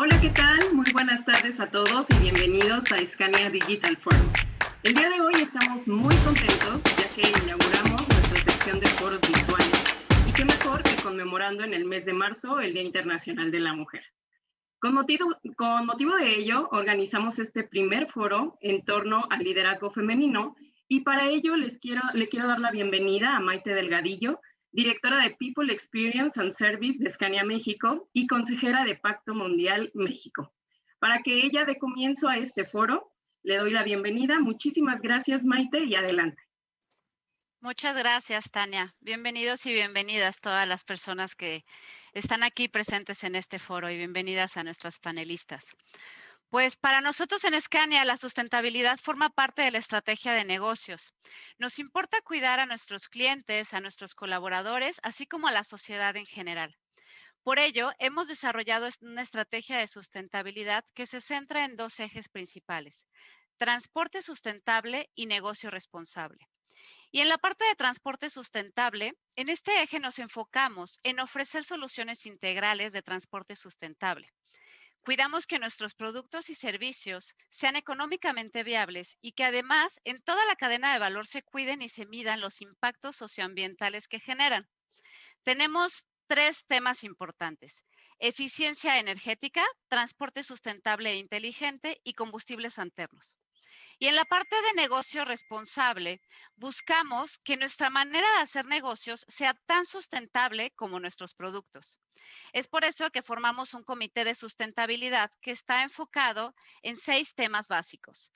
Hola, ¿qué tal? Muy buenas tardes a todos y bienvenidos a Scania Digital Forum. El día de hoy estamos muy contentos ya que inauguramos nuestra sección de foros virtuales y qué mejor que conmemorando en el mes de marzo el Día Internacional de la Mujer. Con motivo de ello, organizamos este primer foro en torno al liderazgo femenino y para ello le quiero dar la bienvenida a Maite Delgadillo, directora de People Experience and Service de Scania México y consejera de Pacto Mundial México. Para que ella dé comienzo a este foro, le doy la bienvenida. Muchísimas gracias, Maite, y adelante. Muchas gracias, Tania. Bienvenidos y bienvenidas todas las personas que están aquí presentes en este foro y bienvenidas a nuestras panelistas. Pues para nosotros en Scania la sustentabilidad forma parte de la estrategia de negocios. Nos importa cuidar a nuestros clientes, a nuestros colaboradores, así como a la sociedad en general. Por ello, hemos desarrollado una estrategia de sustentabilidad que se centra en dos ejes principales: transporte sustentable y negocio responsable. Y en la parte de transporte sustentable, en este eje nos enfocamos en ofrecer soluciones integrales de transporte sustentable. Cuidamos que nuestros productos y servicios sean económicamente viables y que además en toda la cadena de valor se cuiden y se midan los impactos socioambientales que generan. Tenemos tres temas importantes: eficiencia energética, transporte sustentable e inteligente y combustibles alternos. Y en la parte de negocio responsable, buscamos que nuestra manera de hacer negocios sea tan sustentable como nuestros productos. Es por eso que formamos un comité de sustentabilidad que está enfocado en 6 temas básicos: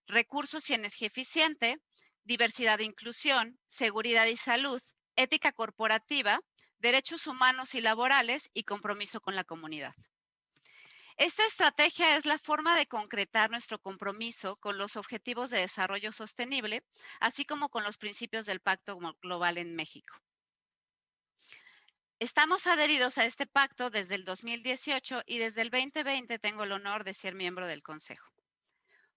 recursos y energía eficiente, diversidad e inclusión, seguridad y salud, ética corporativa, derechos humanos y laborales y compromiso con la comunidad. Esta estrategia es la forma de concretar nuestro compromiso con los Objetivos de Desarrollo Sostenible, así como con los principios del Pacto Global en México. Estamos adheridos a este pacto desde el 2018 y desde el 2020 tengo el honor de ser miembro del Consejo.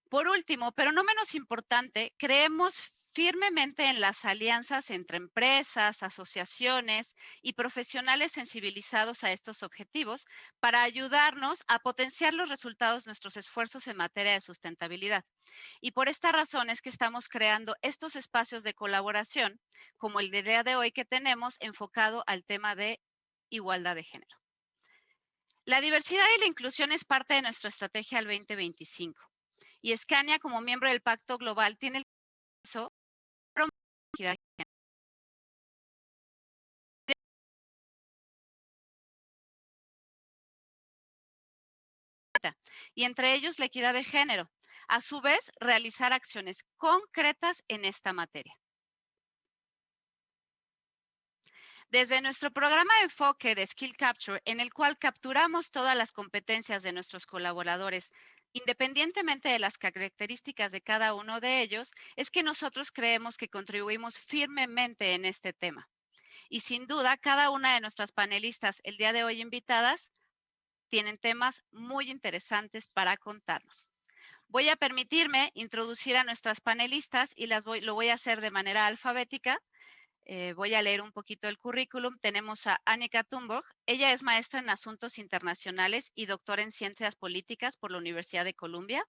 Por último, pero no menos importante, creemos firmemente en las alianzas entre empresas, asociaciones y profesionales sensibilizados a estos objetivos para ayudarnos a potenciar los resultados de nuestros esfuerzos en materia de sustentabilidad. Y por esta razón es que estamos creando estos espacios de colaboración, como el día de hoy que tenemos enfocado al tema de igualdad de género. La diversidad y la inclusión es parte de nuestra estrategia al 2025. Y Scania, como miembro del Pacto Global, tiene el compromiso de promover la equidad de género, y entre ellos la equidad de género. A su vez, realizar acciones concretas en esta materia. Desde nuestro programa de enfoque de Skill Capture, en el cual capturamos todas las competencias de nuestros colaboradores, independientemente de las características de cada uno de ellos, es que nosotros creemos que contribuimos firmemente en este tema. Y sin duda, cada una de nuestras panelistas el día de hoy invitadas tienen temas muy interesantes para contarnos. Voy a permitirme introducir a nuestras panelistas y lo voy a hacer de manera alfabética. Voy a leer un poquito el currículum. Tenemos a Annika Thunborg. Ella es maestra en Asuntos Internacionales y doctora en Ciencias Políticas por la Universidad de Columbia.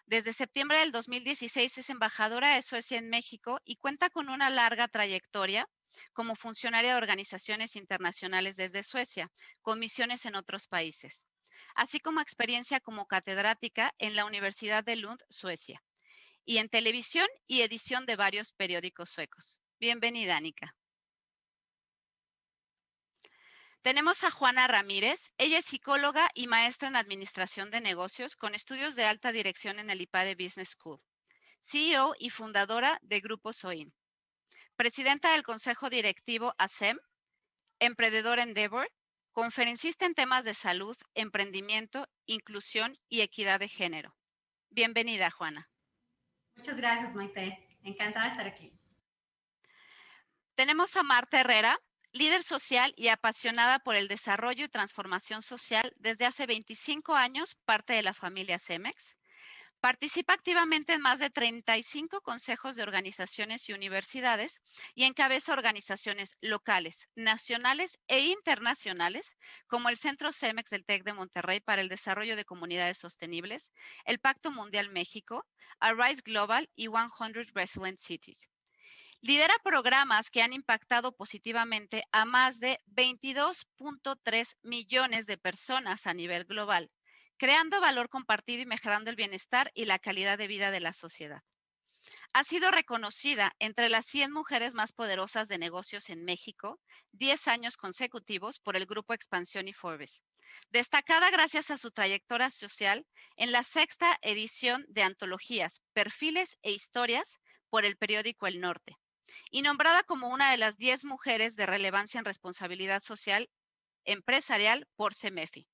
Desde septiembre del 2016 es embajadora de Suecia en México y cuenta con una larga trayectoria como funcionaria de organizaciones internacionales desde Suecia, con misiones en otros países, así como experiencia como catedrática en la Universidad de Lund, Suecia, y en televisión y edición de varios periódicos suecos. Bienvenida, Annika. Tenemos a Juana Ramírez. Ella es psicóloga y maestra en Administración de Negocios con estudios de alta dirección en el IPADE Business School, CEO y fundadora de Grupo Soin, presidenta del Consejo Directivo ASEM, Emprendedor Endeavor, conferencista en temas de salud, emprendimiento, inclusión y equidad de género. Bienvenida, Juana. Muchas gracias, Maite. Encantada de estar aquí. Tenemos a Marta Herrera, líder social y apasionada por el desarrollo y transformación social desde hace 25 años, parte de la familia Cemex. Participa activamente en más de 35 consejos de organizaciones y universidades y encabeza organizaciones locales, nacionales e internacionales, como el Centro CEMEX del TEC de Monterrey para el Desarrollo de Comunidades Sostenibles, el Pacto Mundial México, Arise Global y 100 Resilient Cities. Lidera programas que han impactado positivamente a más de 22.3 millones de personas a nivel global, creando valor compartido y mejorando el bienestar y la calidad de vida de la sociedad. Ha sido reconocida entre las 100 mujeres más poderosas de negocios en México, 10 años consecutivos por el Grupo Expansión y Forbes. Destacada gracias a su trayectoria social en la 6ª edición de antologías, perfiles e historias por el periódico El Norte. Y nombrada como una de las 10 mujeres de relevancia en responsabilidad social empresarial por CEMEFI,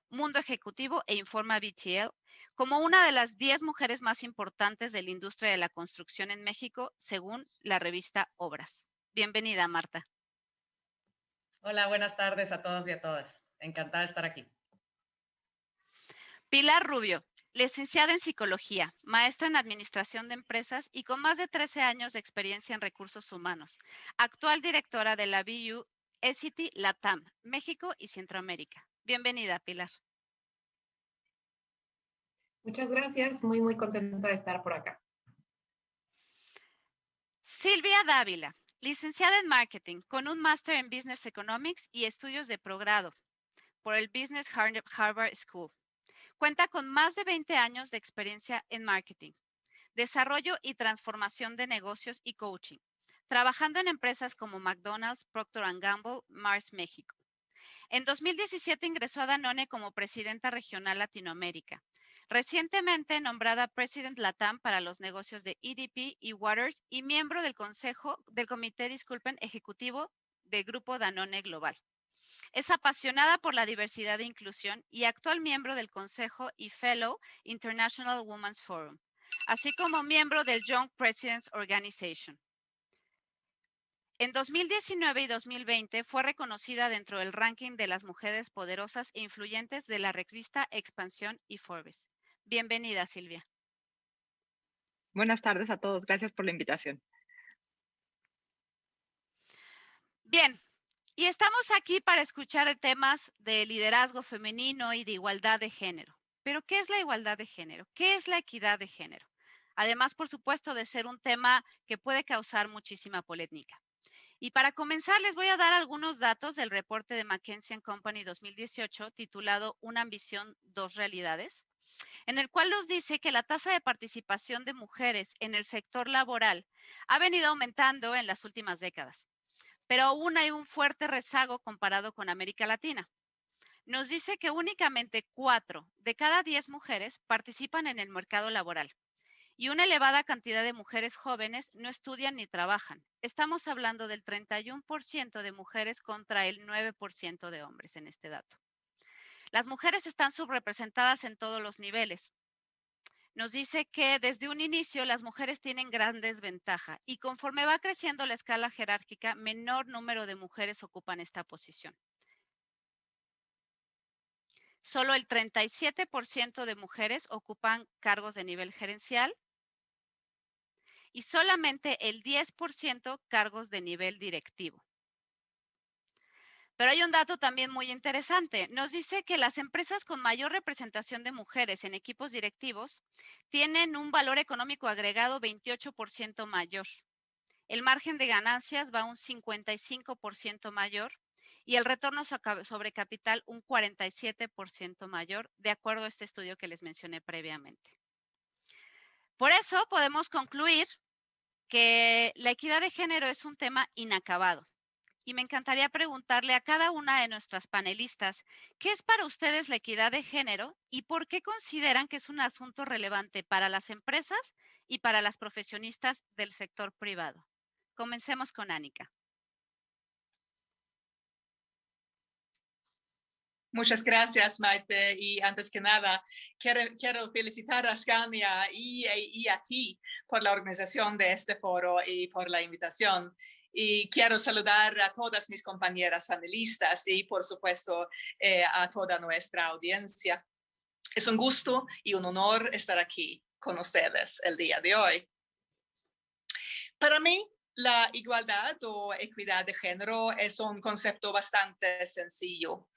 Mundo Ejecutivo e Informa BTL, como una de las 10 mujeres más importantes de la industria de la construcción en México, según la revista Obras. Bienvenida, Marta. Hola, buenas tardes a todos y a todas. Encantada de estar aquí. Pilar Rubio, licenciada en Psicología, maestra en Administración de Empresas y con más de 13 años de experiencia en recursos humanos. Actual directora de la BU Essity Latam, México y Centroamérica. Bienvenida, Pilar. Muchas gracias, muy contenta de estar por acá. Silvia Dávila, licenciada en Marketing, con un máster en Business Economics y estudios de posgrado por el Business Harvard School. Cuenta con más de 20 años de experiencia en marketing, desarrollo y transformación de negocios y coaching, trabajando en empresas como McDonald's, Procter & Gamble, Mars México. En 2017 ingresó a Danone como presidenta regional Latinoamérica. Recientemente nombrada President Latam para los negocios de EDP y Waters y miembro del comité ejecutivo del Grupo Danone Global. Es apasionada por la diversidad e inclusión y actual miembro del Consejo y Fellow International Women's Forum, así como miembro del Young Presidents Organization. En 2019 y 2020 fue reconocida dentro del ranking de las mujeres poderosas e influyentes de la revista Expansión y Forbes. Bienvenida, Silvia. Buenas tardes a todos. Gracias por la invitación. Bien, y estamos aquí para escuchar temas de liderazgo femenino y de igualdad de género. Pero, ¿qué es la igualdad de género? ¿Qué es la equidad de género? Además, por supuesto, de ser un tema que puede causar muchísima polémica. Y para comenzar, les voy a dar algunos datos del reporte de McKinsey & Company 2018 titulado Una ambición, dos realidades, en el cual nos dice que la tasa de participación de mujeres en el sector laboral ha venido aumentando en las últimas décadas, pero aún hay un fuerte rezago comparado con América Latina. Nos dice que únicamente 4 de cada 10 mujeres participan en el mercado laboral y una elevada cantidad de mujeres jóvenes no estudian ni trabajan. Estamos hablando del 31% de mujeres contra el 9% de hombres en este dato. Las mujeres están subrepresentadas en todos los niveles. Nos dice que desde un inicio las mujeres tienen gran desventaja y conforme va creciendo la escala jerárquica, menor número de mujeres ocupan esta posición. Solo el 37% de mujeres ocupan cargos de nivel gerencial y solamente el 10% cargos de nivel directivo. Pero hay un dato también muy interesante. Nos dice que las empresas con mayor representación de mujeres en equipos directivos tienen un valor económico agregado 28% mayor. El margen de ganancias va un 55% mayor y el retorno sobre capital un 47% mayor, de acuerdo a este estudio que les mencioné previamente. Por eso podemos concluir que la equidad de género es un tema inacabado. Y me encantaría preguntarle a cada una de nuestras panelistas, ¿qué es para ustedes la equidad de género y por qué consideran que es un asunto relevante para las empresas y para las profesionistas del sector privado? Comencemos con Anika. Muchas gracias, Maite. Y antes que nada, quiero felicitar a Scania y a ti por la organización de este foro y por la invitación. Y quiero saludar a todas mis compañeras panelistas y, por supuesto, a toda nuestra audiencia. Es un gusto y un honor estar aquí. con ustedes el día de hoy. Para mí, la igualdad o equidad de género es un concepto bastante sencillo.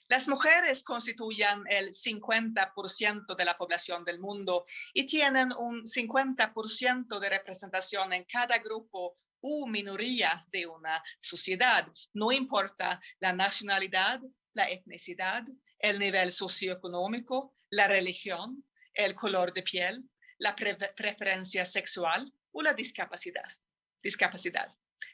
Las mujeres constituyen el 50% de la población del mundo y tienen un 50% de representación en cada grupo u minoría de una sociedad. No importa la nacionalidad, la etnicidad, el nivel socioeconómico, la religión, el color de piel, la preferencia sexual o la discapacidad.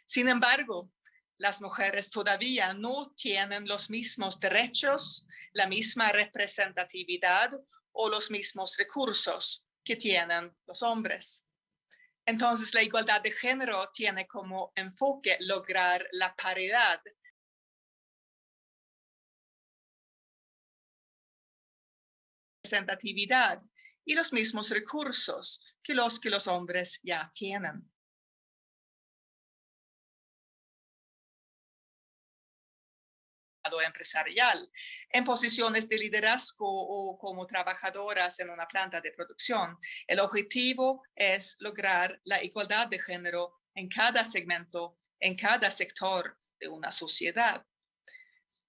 Sin embargo, las mujeres todavía no tienen los mismos derechos, la misma representatividad o los mismos recursos que tienen los hombres. Entonces, la igualdad de género tiene como enfoque lograr la paridad representatividad y los mismos recursos que los hombres ya tienen. Empresarial, en posiciones de liderazgo o como trabajadoras en una planta de producción. El objetivo es lograr la igualdad de género en cada segmento, en cada sector de una sociedad.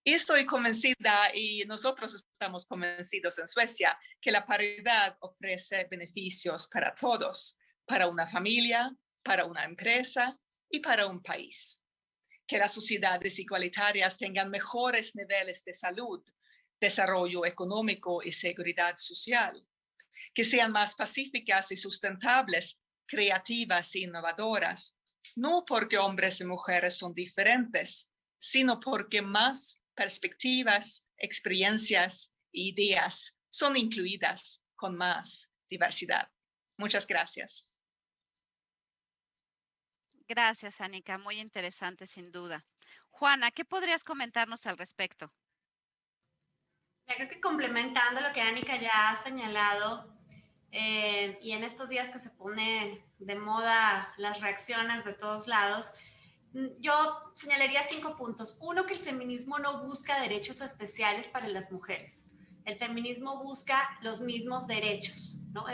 Y estoy convencida, y nosotros estamos convencidos en Suecia, que la paridad ofrece beneficios para todos, para una familia, para una empresa y para un país. Que las sociedades igualitarias tengan mejores niveles de salud, desarrollo económico y seguridad social, que sean más pacíficas y sustentables, creativas e innovadoras, no porque hombres y mujeres son diferentes, sino porque más perspectivas, experiencias e ideas son incluidas con más diversidad. Muchas gracias. Gracias, Anika. Muy interesante, sin duda. Juana, ¿qué podrías comentarnos al respecto? Ya creo que complementando lo que Anika ya ha señalado, y en estos días que se pone de moda las reacciones de todos lados, yo señalaría 5 puntos. Uno, que el feminismo no busca derechos especiales para las mujeres. El feminismo busca los mismos derechos, ¿no?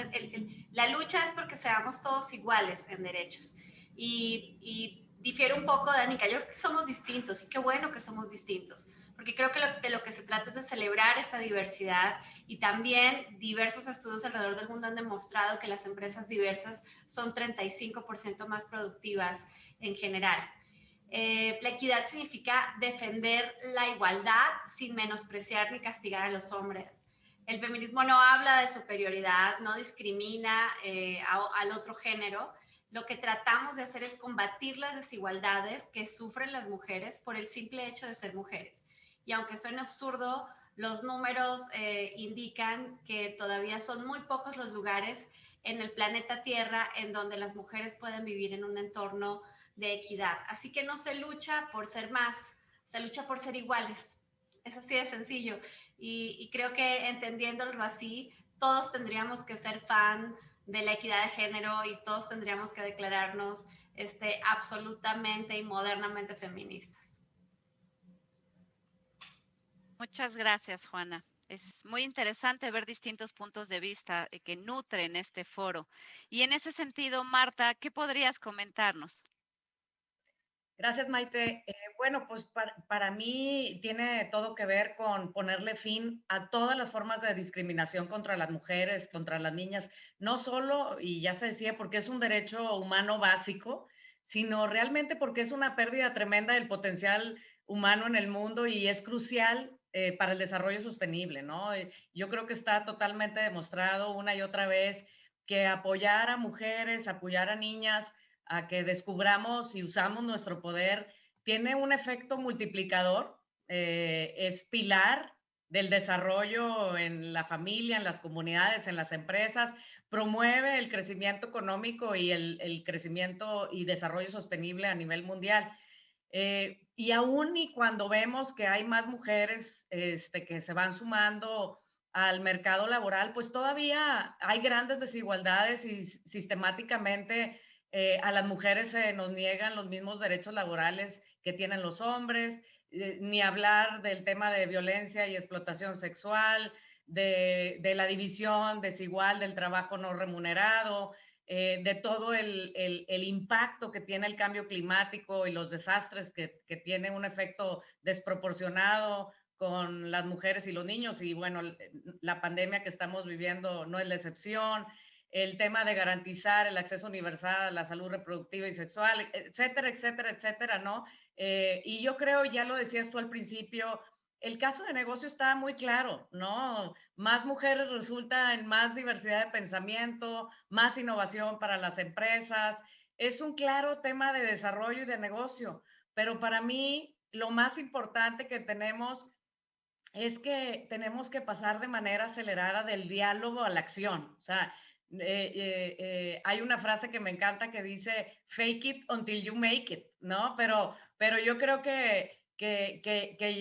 La lucha es porque seamos todos iguales en derechos. Y difiere un poco de Anika. Yo creo que somos distintos y qué bueno que somos distintos, porque creo que de lo que se trata es de celebrar esa diversidad, y también diversos estudios alrededor del mundo han demostrado que las empresas diversas son 35% más productivas en general. La equidad significa defender la igualdad sin menospreciar ni castigar a los hombres. El feminismo no habla de superioridad, no discrimina al otro género. Lo que tratamos de hacer es combatir las desigualdades que sufren las mujeres por el simple hecho de ser mujeres. Y aunque suene absurdo, los números indican que todavía son muy pocos los lugares en el planeta Tierra en donde las mujeres pueden vivir en un entorno de equidad. Así que no se lucha por ser más, se lucha por ser iguales. Es así de sencillo. Y creo que entendiéndolo así, todos tendríamos que ser fan de la equidad de género y todos tendríamos que declararnos absolutamente y modernamente feministas. Muchas gracias, Juana. Es muy interesante ver distintos puntos de vista que nutren este foro. Y en ese sentido, Marta, ¿qué podrías comentarnos? Gracias, Maite. Bueno, pues para mí tiene todo que ver con ponerle fin a todas las formas de discriminación contra las mujeres, contra las niñas, no solo, y ya se decía, porque es un derecho humano básico, sino realmente porque es una pérdida tremenda del potencial humano en el mundo y es crucial para el desarrollo sostenible, ¿no? Yo creo que está totalmente demostrado una y otra vez que apoyar a mujeres, apoyar a niñas, a que descubramos y usamos nuestro poder, tiene un efecto multiplicador, es pilar del desarrollo en la familia, en las comunidades, en las empresas, promueve el crecimiento económico y el crecimiento y desarrollo sostenible a nivel mundial. Y aún y cuando vemos que hay más mujeres que se van sumando al mercado laboral, pues todavía hay grandes desigualdades y sistemáticamente a las mujeres se nos niegan los mismos derechos laborales que tienen los hombres, ni hablar del tema de violencia y explotación sexual, de la división desigual del trabajo no remunerado, de todo el impacto que tiene el cambio climático y los desastres que tiene un efecto desproporcionado con las mujeres y los niños. Y bueno, la pandemia que estamos viviendo no es la excepción. El tema de garantizar el acceso universal a la salud reproductiva y sexual, etcétera, etcétera, etcétera, ¿no? Y yo creo, ya lo decías tú al principio, el caso de negocio está muy claro, ¿no? Más mujeres resulta en más diversidad de pensamiento, más innovación para las empresas. Es un claro tema de desarrollo y de negocio, pero para mí lo más importante que tenemos es que tenemos que pasar de manera acelerada del diálogo a la acción. O sea, hay una frase que me encanta que dice, fake it until you make it, ¿no? Pero yo creo que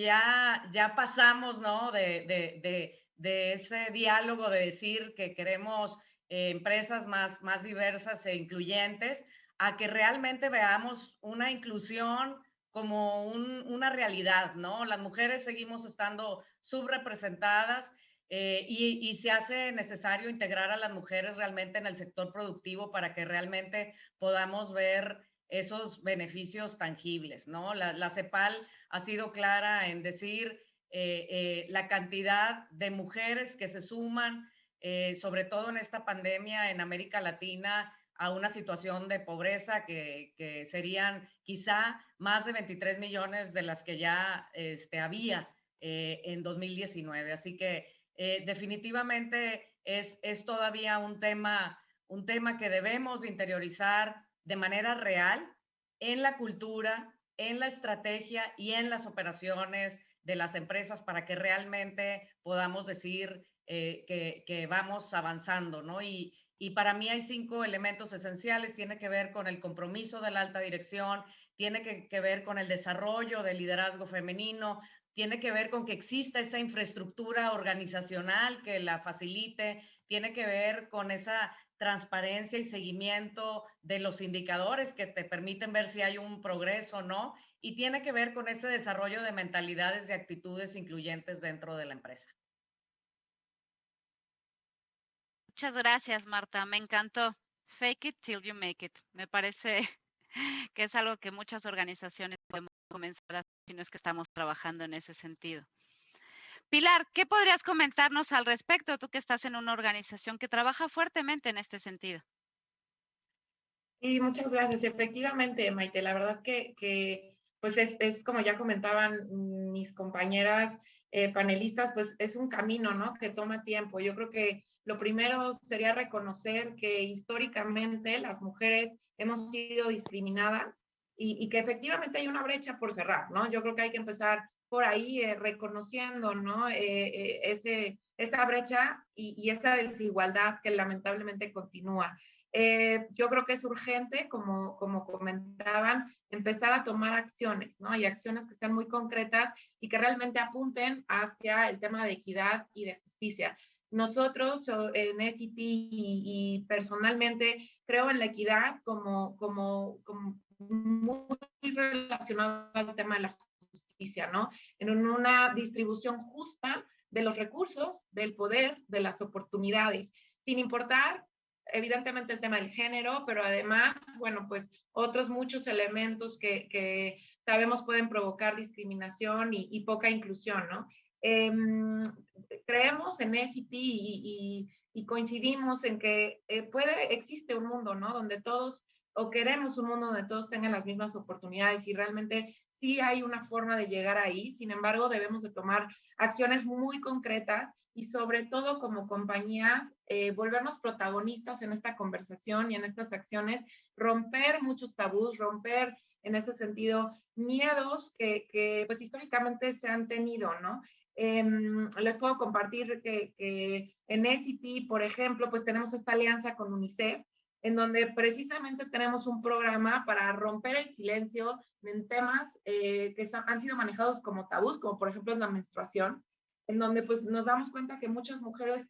ya pasamos, ¿no? De ese diálogo de decir que queremos empresas más diversas e incluyentes, a que realmente veamos una inclusión como una realidad, ¿no? Las mujeres seguimos estando subrepresentadas y se hace necesario integrar a las mujeres realmente en el sector productivo para que realmente podamos ver esos beneficios tangibles, ¿no? La CEPAL ha sido clara en decir la cantidad de mujeres que se suman, sobre todo en esta pandemia en América Latina, a una situación de pobreza que serían quizá más de 23 millones de las que ya había en 2019. Así que definitivamente es todavía un tema que debemos de interiorizar de manera real en la cultura, en la estrategia y en las operaciones de las empresas para que realmente podamos decir que vamos avanzando, ¿no? Y para mí hay 5 elementos esenciales. Tiene que ver con el compromiso de la alta dirección, tiene que ver con el desarrollo del liderazgo femenino, tiene que ver con que exista esa infraestructura organizacional que la facilite, tiene que ver con esa transparencia y seguimiento de los indicadores que te permiten ver si hay un progreso o no, y tiene que ver con ese desarrollo de mentalidades y actitudes incluyentes dentro de la empresa. Muchas gracias, Marta. Me encantó. Fake it till you make it. Me parece que es algo que muchas organizaciones podemos comenzar a hacer, si no es que estamos trabajando en ese sentido. Pilar, ¿qué podrías comentarnos al respecto, tú que estás en una organización que trabaja fuertemente en este sentido? Y muchas gracias. Efectivamente, Maite, la verdad que pues es como ya comentaban mis compañeras panelistas, pues es un camino, ¿no? Que toma tiempo. Yo creo que lo primero sería reconocer que históricamente las mujeres hemos sido discriminadas y que efectivamente hay una brecha por cerrar, ¿no? Yo creo que hay que empezar por ahí reconociendo, ¿no? Esa brecha y esa desigualdad que lamentablemente continúa. Yo creo que es urgente, como comentaban, empezar a tomar acciones, ¿no? Y acciones que sean muy concretas y que realmente apunten hacia el tema de equidad y de justicia. Nosotros en SET y personalmente creo en la equidad como muy relacionado al tema de la justicia, ¿no? En una distribución justa de los recursos, del poder, de las oportunidades, sin importar evidentemente el tema del género, pero además, bueno, pues otros muchos elementos que sabemos pueden provocar discriminación y poca inclusión, ¿no? Creemos en SET y coincidimos en que existe un mundo, ¿no? Donde todos, o queremos un mundo donde todos tengan las mismas oportunidades y realmente sí hay una forma de llegar ahí. Sin embargo, debemos de tomar acciones muy concretas y sobre todo como compañías, volvernos protagonistas en esta conversación y en estas acciones, romper muchos tabús, romper en ese sentido miedos que pues históricamente se han tenido, ¿no? Les puedo compartir que en SET, por ejemplo, pues tenemos esta alianza con UNICEF, en donde precisamente tenemos un programa para romper el silencio en temas que han sido manejados como tabús, como por ejemplo la menstruación, en donde pues nos damos cuenta que muchas mujeres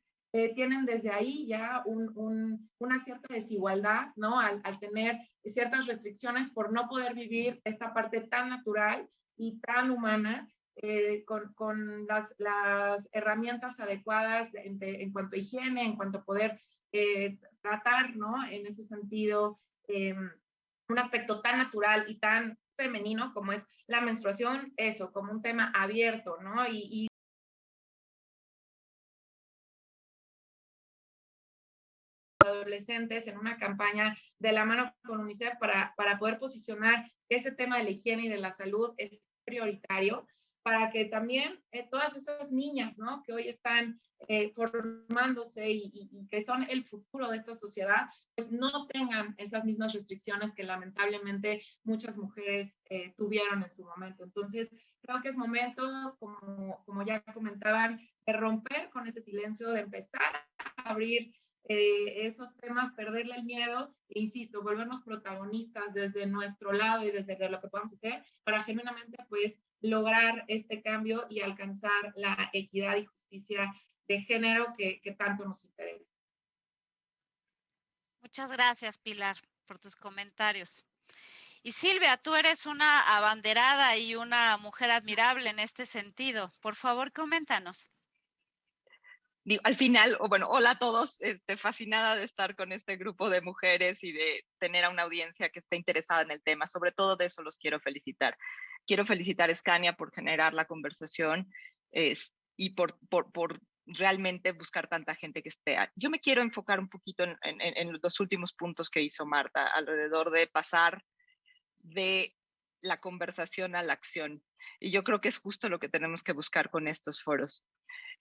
tienen desde ahí ya una cierta desigualdad, ¿no? Al tener ciertas restricciones por no poder vivir esta parte tan natural y tan humana con las herramientas adecuadas en cuanto a higiene, en cuanto a poder tratar, ¿no? En ese sentido, un aspecto tan natural y tan femenino como es la menstruación, eso, como un tema abierto, ¿no? Y adolescentes en una campaña de la mano con UNICEF para poder posicionar ese tema de la higiene y de la salud es prioritario, para que también todas esas niñas, ¿no? Que hoy están formándose y que son el futuro de esta sociedad, pues no tengan esas mismas restricciones que lamentablemente muchas mujeres tuvieron en su momento. Entonces, creo que es momento, como ya comentaban, de romper con ese silencio, de empezar a abrir esos temas, perderle el miedo e insisto, volvernos protagonistas desde nuestro lado y desde lo que podamos hacer para genuinamente pues lograr este cambio y alcanzar la equidad y justicia de género que tanto nos interesa. Muchas gracias, Pilar, por tus comentarios. Y Silvia, tú eres una abanderada y una mujer admirable en este sentido. Por favor, coméntanos. Digo, al final, bueno, hola a todos, fascinada de estar con este grupo de mujeres y de tener a una audiencia que esté interesada en el tema. Sobre todo de eso los quiero felicitar. Quiero felicitar a Scania por generar la conversación y por realmente buscar tanta gente que esté. Yo me quiero enfocar un poquito en los últimos puntos que hizo Marta alrededor de pasar de la conversación a la acción. Y yo creo que es justo lo que tenemos que buscar con estos foros.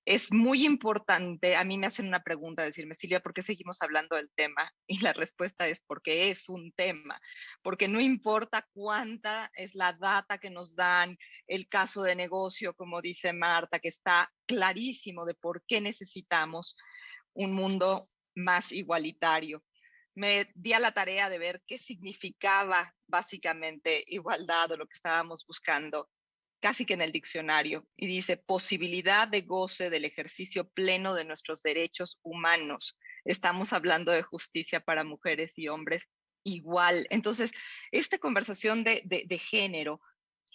Es muy importante, a mí me hacen una pregunta, decirme, Silvia, ¿por qué seguimos hablando del tema? Y la respuesta es porque es un tema, porque no importa cuánta es la data que nos dan, el caso de negocio, como dice Marta, que está clarísimo de por qué necesitamos un mundo más igualitario. Me di a la tarea de ver qué significaba básicamente igualdad o lo que estábamos buscando casi que en el diccionario, y dice posibilidad de goce del ejercicio pleno de nuestros derechos humanos. Estamos hablando de justicia para mujeres y hombres igual. Entonces, esta conversación de género,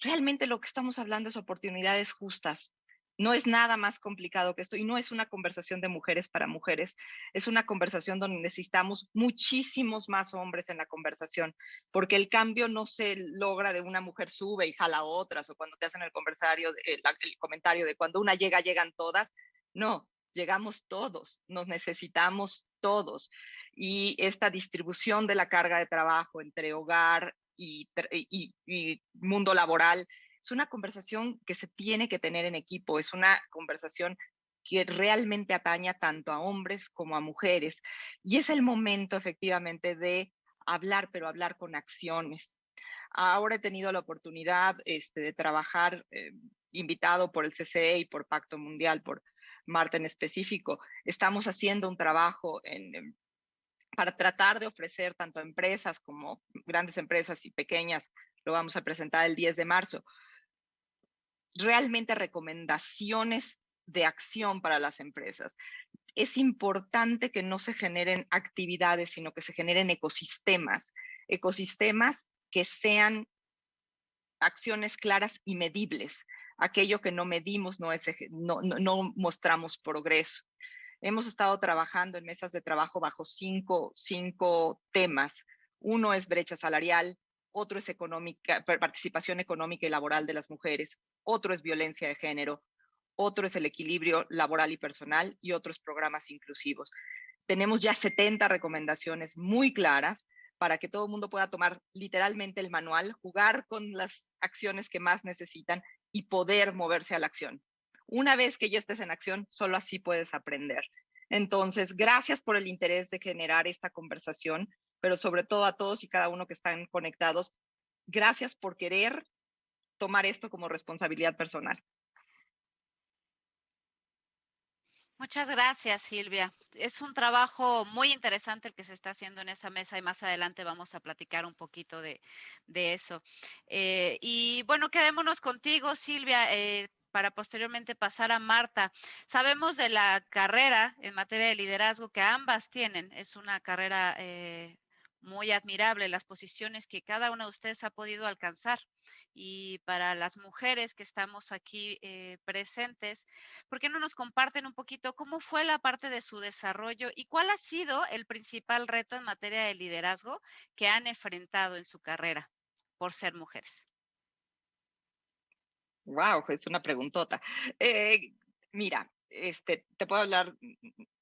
realmente lo que estamos hablando es oportunidades justas. No es nada más complicado que esto y no es una conversación de mujeres para mujeres, es una conversación donde necesitamos muchísimos más hombres en la conversación, porque el cambio no se logra de una mujer sube y jala a otras o cuando te hacen el comentario de cuando una llega, llegan todas. No, llegamos todos, nos necesitamos todos. Y esta distribución de la carga de trabajo entre hogar y mundo laboral es una conversación que se tiene que tener en equipo, es una conversación que realmente ataña tanto a hombres como a mujeres. Y es el momento efectivamente de hablar, pero hablar con acciones. Ahora he tenido la oportunidad de trabajar invitado por el CCE y por Pacto Mundial, por Marta en específico. Estamos haciendo un trabajo para tratar de ofrecer tanto a empresas como grandes empresas y pequeñas, lo vamos a presentar el 10 de marzo, realmente recomendaciones de acción para las empresas. Es importante que no se generen actividades, sino que se generen ecosistemas que sean acciones claras y medibles. Aquello que no medimos no mostramos progreso. Hemos estado trabajando en mesas de trabajo bajo cinco temas. Uno es brecha salarial, otro es participación económica y laboral de las mujeres, otro es violencia de género, otro es el equilibrio laboral y personal y otros programas inclusivos. Tenemos ya 70 recomendaciones muy claras para que todo el mundo pueda tomar literalmente el manual, jugar con las acciones que más necesitan y poder moverse a la acción. Una vez que ya estés en acción, solo así puedes aprender. Entonces, gracias por el interés de generar esta conversación, pero sobre todo a todos y cada uno que están conectados, gracias por querer tomar esto como responsabilidad personal. Muchas gracias, Silvia. Es un trabajo muy interesante el que se está haciendo en esa mesa y más adelante vamos a platicar un poquito de eso. Y bueno, quedémonos contigo, Silvia, para posteriormente pasar a Marta. Sabemos de la carrera en materia de liderazgo que ambas tienen. Es una carrera muy admirable las posiciones que cada uno de ustedes ha podido alcanzar. Y para las mujeres que estamos aquí presentes, ¿por qué no nos comparten un poquito cómo fue la parte de su desarrollo y cuál ha sido el principal reto en materia de liderazgo que han enfrentado en su carrera por ser mujeres? Wow, es una preguntota. Mira, te puedo hablar,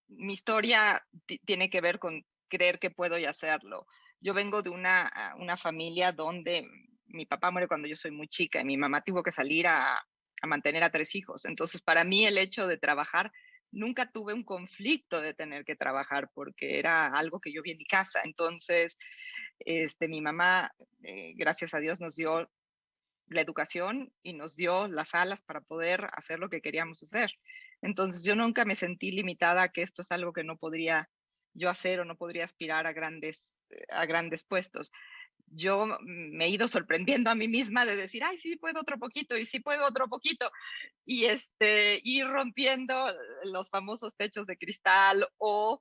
mi historia tiene que ver con creer que puedo y hacerlo. Yo vengo de una familia donde mi papá muere cuando yo soy muy chica y mi mamá tuvo que salir a mantener a 3 hijos. Entonces, para mí el hecho de trabajar, nunca tuve un conflicto de tener que trabajar porque era algo que yo vi en mi casa. Entonces, mi mamá, gracias a Dios, nos dio la educación y nos dio las alas para poder hacer lo que queríamos hacer. Entonces yo nunca me sentí limitada a que esto es algo que no podría yo hacer o no podría aspirar a grandes puestos. Yo me he ido sorprendiendo a mí misma de decir, ay, sí puedo otro poquito y sí puedo otro poquito. Y ir rompiendo los famosos techos de cristal o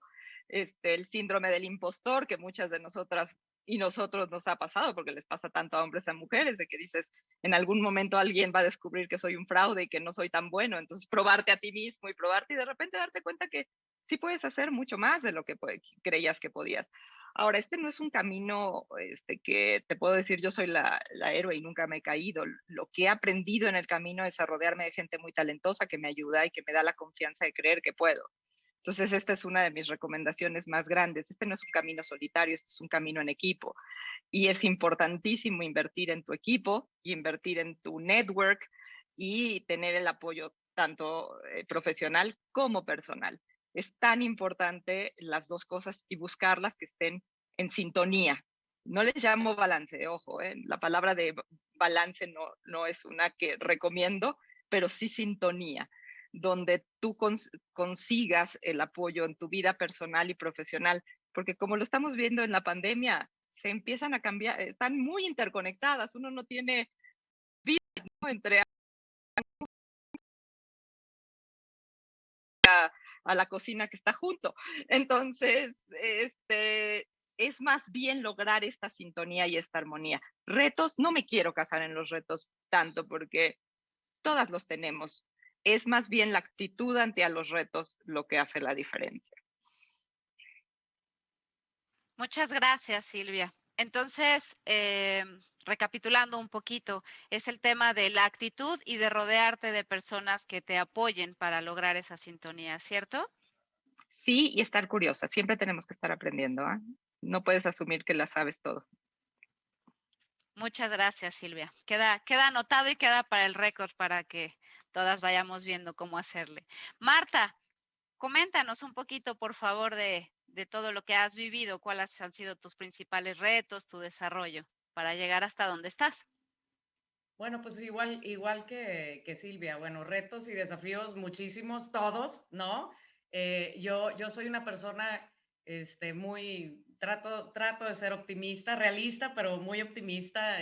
el síndrome del impostor que muchas de nosotras y nosotros nos ha pasado, porque les pasa tanto a hombres y a mujeres, de que dices, en algún momento alguien va a descubrir que soy un fraude y que no soy tan bueno, entonces probarte a ti mismo y probarte y de repente darte cuenta que sí puedes hacer mucho más de lo que creías que podías. Ahora, este no es un camino que te puedo decir yo soy la héroe y nunca me he caído. Lo que he aprendido en el camino es a rodearme de gente muy talentosa que me ayuda y que me da la confianza de creer que puedo. Entonces, esta es una de mis recomendaciones más grandes. Este no es un camino solitario, este es un camino en equipo. Y es importantísimo invertir en tu equipo, invertir en tu network y tener el apoyo tanto profesional como personal. Es tan importante las dos cosas y buscarlas que estén en sintonía. No les llamo balance, ojo, la palabra de balance no es una que recomiendo, pero sí sintonía, donde tú consigas el apoyo en tu vida personal y profesional, porque como lo estamos viendo en la pandemia, se empiezan a cambiar, están muy interconectadas, uno no tiene vidas, ¿no? Entre a la cocina que está junto. Entonces, es más bien lograr esta sintonía y esta armonía. Retos, no me quiero casar en los retos tanto porque todas los tenemos. Es más bien la actitud ante a los retos lo que hace la diferencia. Muchas gracias, Silvia. Entonces, recapitulando un poquito, es el tema de la actitud y de rodearte de personas que te apoyen para lograr esa sintonía, ¿cierto? Sí, y estar curiosa. Siempre tenemos que estar aprendiendo. ¿Eh? No puedes asumir que la sabes todo. Muchas gracias, Silvia. Queda anotado y queda para el récord para que todas vayamos viendo cómo hacerle. Marta, coméntanos un poquito, por favor, de todo lo que has vivido, cuáles han sido tus principales retos, tu desarrollo para llegar hasta donde estás. Bueno, pues igual que Silvia, bueno, retos y desafíos muchísimos, todos, ¿no? Yo soy una persona trato de ser optimista, realista, pero muy optimista,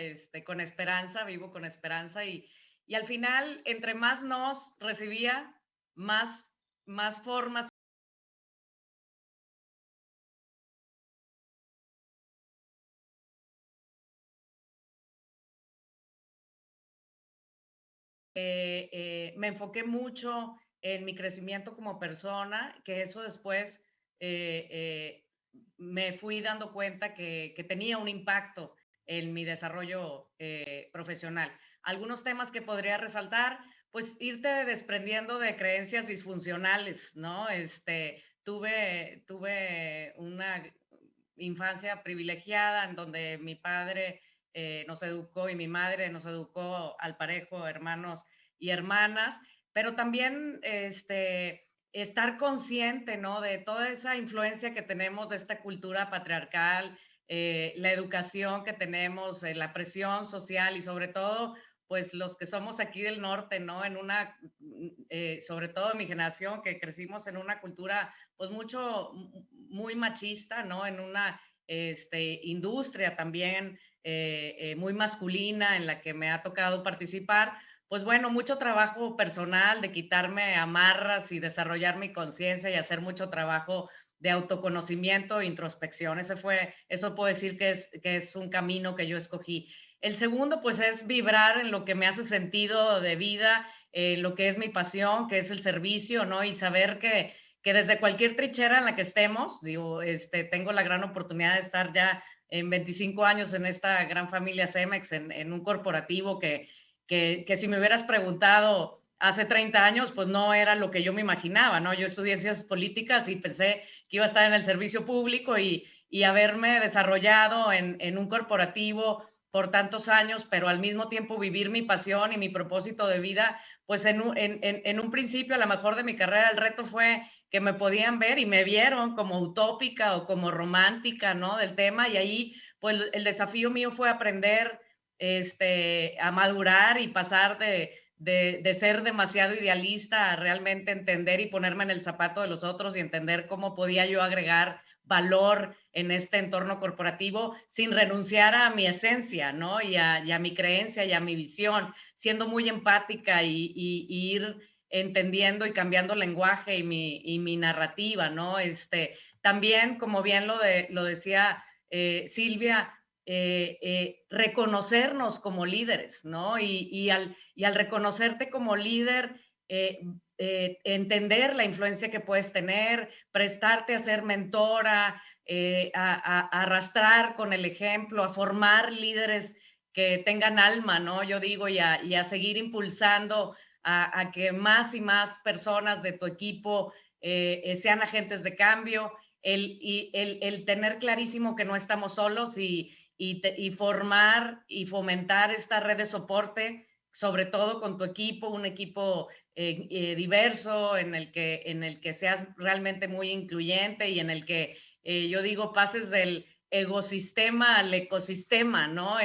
con esperanza, vivo con esperanza y al final, entre más nos recibía, más formas me enfoqué mucho en mi crecimiento como persona, que eso después eh, eh, me fui dando cuenta que tenía un impacto en mi desarrollo profesional. Algunos temas que podría resaltar, pues irte desprendiendo de creencias disfuncionales, ¿no? Tuve una infancia privilegiada en donde mi padre nos educó y mi madre nos educó al parejo, hermanos y hermanas, pero también estar consciente, ¿no? De toda esa influencia que tenemos de esta cultura patriarcal, la educación que tenemos, la presión social y sobre todo, pues los que somos aquí del norte, ¿no? Sobre todo mi generación, que crecimos en una cultura, pues muy machista, ¿no? En una industria también muy masculina en la que me ha tocado participar, pues bueno, mucho trabajo personal de quitarme amarras y desarrollar mi conciencia y hacer mucho trabajo de autoconocimiento e introspección. Eso puedo decir que es un camino que yo escogí. El segundo, pues, es vibrar en lo que me hace sentido de vida, lo que es mi pasión, que es el servicio, ¿no? Y saber que desde cualquier trinchera en la que estemos, digo, tengo la gran oportunidad de estar ya en 25 años en esta gran familia Cemex, en un corporativo que si me hubieras preguntado hace 30 años, pues no era lo que yo me imaginaba, ¿no? Yo estudié ciencias políticas y pensé que iba a estar en el servicio público y haberme desarrollado en un corporativo por tantos años, pero al mismo tiempo vivir mi pasión y mi propósito de vida, pues en un principio, a lo mejor de mi carrera, el reto fue que me podían ver y me vieron como utópica o como romántica, ¿no? Del tema, y ahí, pues el desafío mío fue aprender a madurar y pasar de ser demasiado idealista a realmente entender y ponerme en el zapato de los otros y entender cómo podía yo agregar valor en este entorno corporativo sin renunciar a mi esencia, ¿no? Y a mi creencia y a mi visión, siendo muy empática y ir entendiendo y cambiando el lenguaje y mi narrativa, ¿no? También, como bien lo decía Silvia, reconocernos como líderes, ¿no? Y al reconocerte como líder, entender la influencia que puedes tener, prestarte a ser mentora, a arrastrar con el ejemplo, a formar líderes que tengan alma, ¿no? Yo digo, y a seguir impulsando a que más y más personas de tu equipo sean agentes de cambio, el tener clarísimo que no estamos solos y formar y fomentar esta red de soporte, sobre todo con tu equipo, un equipo diverso, en el que seas realmente muy incluyente y en el que yo digo pases del ecosistema al ecosistema, ¿no?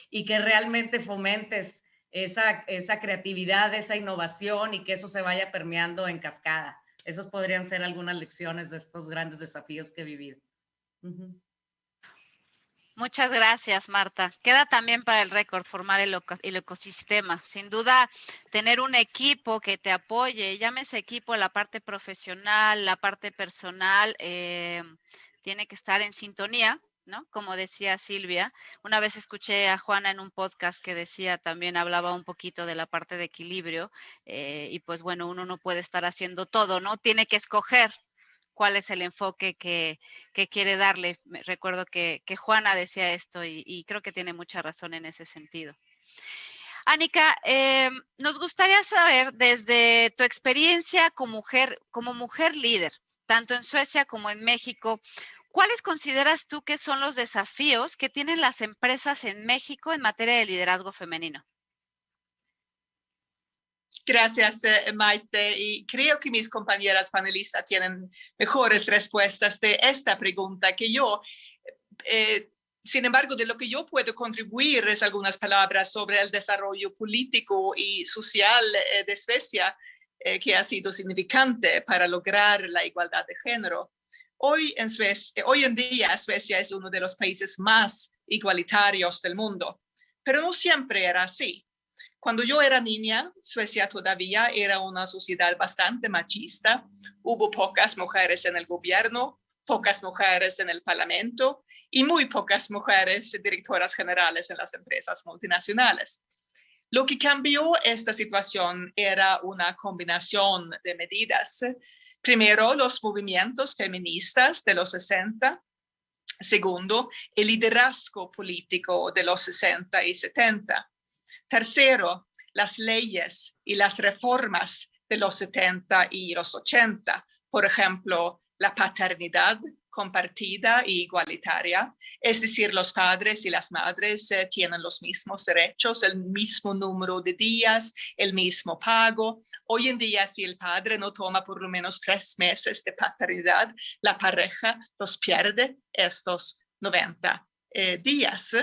Y que realmente fomentes esa creatividad, esa innovación y que eso se vaya permeando en cascada. Esos podrían ser algunas lecciones de estos grandes desafíos que he vivido. Muchas gracias, Marta. Queda también para el récord formar el ecosistema. Sin duda, tener un equipo que te apoye, llámese equipo, la parte profesional, la parte personal, tiene que estar en sintonía, ¿no? Como decía Silvia, una vez escuché a Juana en un podcast que decía, también hablaba un poquito de la parte de equilibrio, y pues bueno, uno no puede estar haciendo todo, ¿no? Tiene que escoger cuál es el enfoque que quiere darle. Recuerdo que Juana decía esto y creo que tiene mucha razón en ese sentido. Anika, nos gustaría saber desde tu experiencia como mujer líder, tanto en Suecia como en México, ¿cuáles consideras tú que son los desafíos que tienen las empresas en México en materia de liderazgo femenino? Gracias, Maite. Y creo que mis compañeras panelistas tienen mejores respuestas de esta pregunta que yo. Sin embargo, de lo que yo puedo contribuir es algunas palabras sobre el desarrollo político y social de Suecia, que ha sido significante para lograr la igualdad de género. Hoy en día, Suecia es uno de los países más igualitarios del mundo, pero no siempre era así. Cuando yo era niña, Suecia todavía era una sociedad bastante machista. Hubo pocas mujeres en el gobierno, pocas mujeres en el parlamento y muy pocas mujeres directoras generales en las empresas multinacionales. Lo que cambió esta situación era una combinación de medidas. Primero, los movimientos feministas de los 60. Segundo, el liderazgo político de los 60 y 70. Tercero, las leyes y las reformas de los 70 y los 80. Por ejemplo, la paternidad compartida e igualitaria, es decir, los padres y las madres tienen los mismos derechos, el mismo número de días, el mismo pago. Hoy en día, si el padre no toma por lo menos 3 meses de paternidad, la pareja los pierde estos 90 días.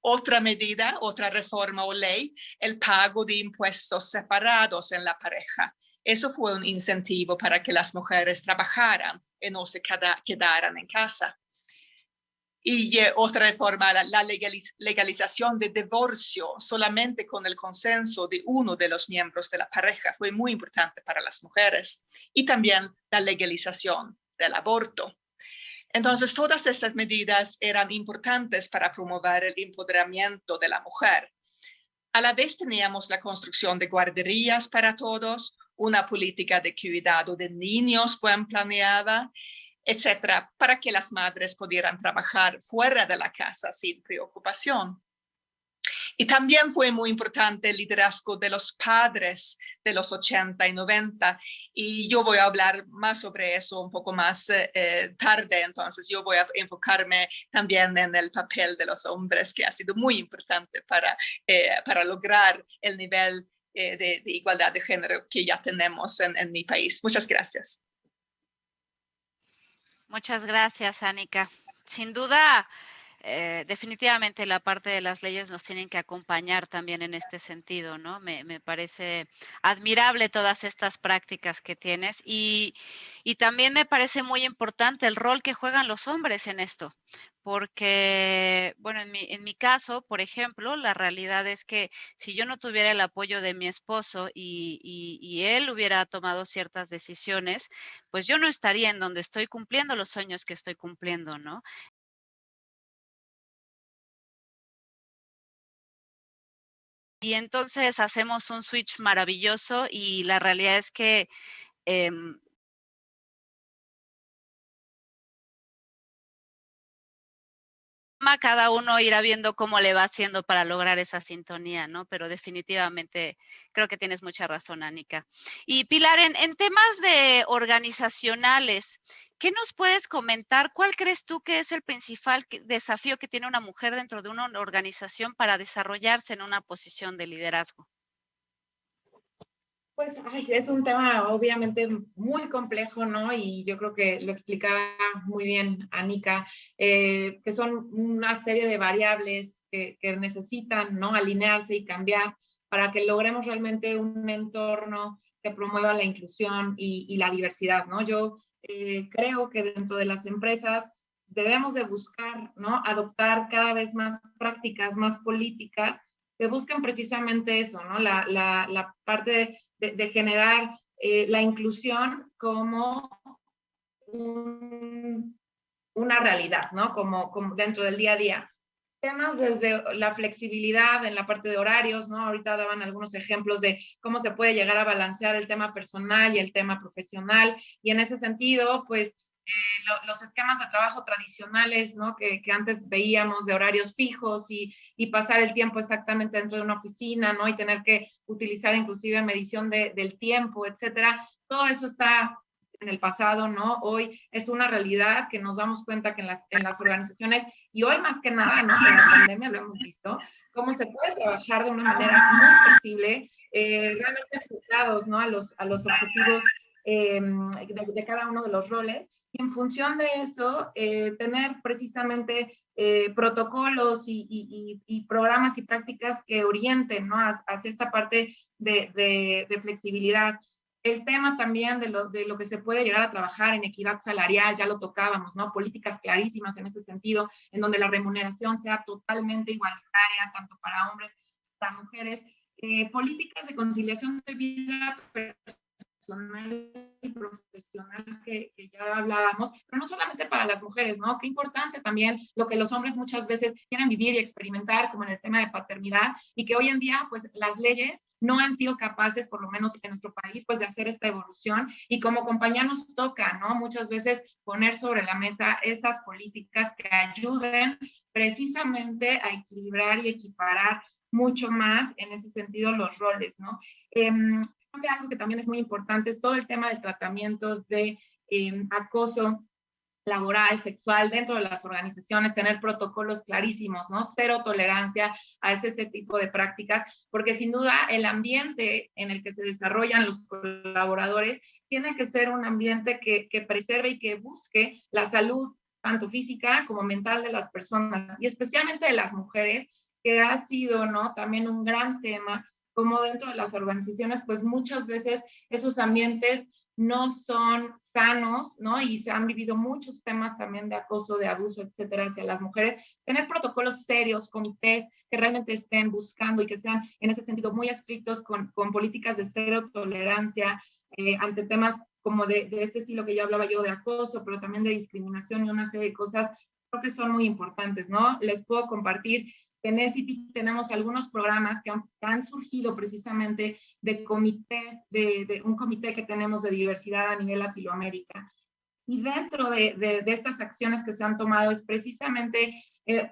Otra medida, otra reforma o ley, el pago de impuestos separados en la pareja. Eso fue un incentivo para que las mujeres trabajaran y no se quedaran en casa. Y otra reforma, la legalización de divorcio solamente con el consenso de uno de los miembros de la pareja fue muy importante para las mujeres. Y también la legalización del aborto. Entonces, todas estas medidas eran importantes para promover el empoderamiento de la mujer. A la vez teníamos la construcción de guarderías para todos, una política de cuidado de niños bien planeada, etcétera, para que las madres pudieran trabajar fuera de la casa sin preocupación. Y también fue muy importante el liderazgo de los padres de los 80 y 90. Y yo voy a hablar más sobre eso un poco más tarde. Entonces yo voy a enfocarme también en el papel de los hombres, que ha sido muy importante para lograr el nivel de igualdad de género que ya tenemos en mi país. Muchas gracias. Muchas gracias, Anika. Sin duda, definitivamente la parte de las leyes nos tienen que acompañar también en este sentido, ¿no? Me parece admirable todas estas prácticas que tienes y también me parece muy importante el rol que juegan los hombres en esto, porque, bueno, en mi caso, por ejemplo, la realidad es que si yo no tuviera el apoyo de mi esposo y él hubiera tomado ciertas decisiones, pues yo no estaría en donde estoy cumpliendo los sueños que estoy cumpliendo, ¿no? Y entonces hacemos un switch maravilloso y la realidad es que cada uno irá viendo cómo le va haciendo para lograr esa sintonía, ¿no? Pero definitivamente creo que tienes mucha razón, Anika. Y Pilar, en temas de organizacionales, ¿qué nos puedes comentar? ¿Cuál crees tú que es el principal desafío que tiene una mujer dentro de una organización para desarrollarse en una posición de liderazgo? Pues es un tema obviamente muy complejo, ¿no? Y yo creo que lo explicaba muy bien Anika, que son una serie de variables que necesitan, ¿no? Alinearse y cambiar para que logremos realmente un entorno que promueva la inclusión y la diversidad, ¿no? Yo creo que dentro de las empresas debemos de buscar, ¿no? Adoptar cada vez más prácticas, más políticas que busquen precisamente eso, ¿no? La parte de generar la inclusión como una realidad, ¿no? Como dentro del día a día. Temas desde la flexibilidad en la parte de horarios, ¿no? Ahorita daban algunos ejemplos de cómo se puede llegar a balancear el tema personal y el tema profesional, y en ese sentido, pues, los esquemas de trabajo tradicionales, ¿no? Que antes veíamos de horarios fijos y pasar el tiempo exactamente dentro de una oficina, ¿no? Y tener que utilizar inclusive medición del tiempo, etcétera. Todo eso está en el pasado, ¿no? Hoy es una realidad que nos damos cuenta que en las organizaciones, y hoy más que nada, ¿no? Con la pandemia lo hemos visto, cómo se puede trabajar de una manera muy flexible, realmente enfocados, ¿no? A los objetivos de cada uno de los roles. Y en función de eso, tener precisamente protocolos y programas y prácticas que orienten, ¿no? Hacia esta parte de flexibilidad. El tema también de lo que se puede llegar a trabajar en equidad salarial, ya lo tocábamos, ¿no? Políticas clarísimas en ese sentido, en donde la remuneración sea totalmente igualitaria, tanto para hombres como para mujeres. Políticas de conciliación de vida personal y profesional que ya hablábamos, pero no solamente para las mujeres, ¿no? Qué importante también lo que los hombres muchas veces quieren vivir y experimentar, como en el tema de paternidad, y que hoy en día, pues, las leyes no han sido capaces, por lo menos en nuestro país, pues, de hacer esta evolución, y como compañía nos toca, ¿no? Muchas veces poner sobre la mesa esas políticas que ayuden precisamente a equilibrar y equiparar mucho más en ese sentido los roles, ¿no? Algo que también es muy importante es todo el tema del tratamiento de acoso laboral, sexual dentro de las organizaciones, tener protocolos clarísimos, ¿no? Cero tolerancia a ese tipo de prácticas, porque sin duda el ambiente en el que se desarrollan los colaboradores tiene que ser un ambiente que preserve y que busque la salud tanto física como mental de las personas, y especialmente de las mujeres, que ha sido, ¿no? También un gran tema, como dentro de las organizaciones, pues muchas veces esos ambientes no son sanos, ¿no? Y se han vivido muchos temas también de acoso, de abuso, etcétera, hacia las mujeres. Tener protocolos serios, comités que realmente estén buscando y que sean en ese sentido muy estrictos con políticas de cero tolerancia ante temas como de este estilo que ya hablaba yo de acoso, pero también de discriminación y una serie de cosas, creo que son muy importantes, ¿no? Les puedo compartir que en ECITI tenemos algunos programas que han surgido precisamente de comités, de un comité que tenemos de diversidad a nivel Latinoamérica. Y dentro de estas acciones que se han tomado es precisamente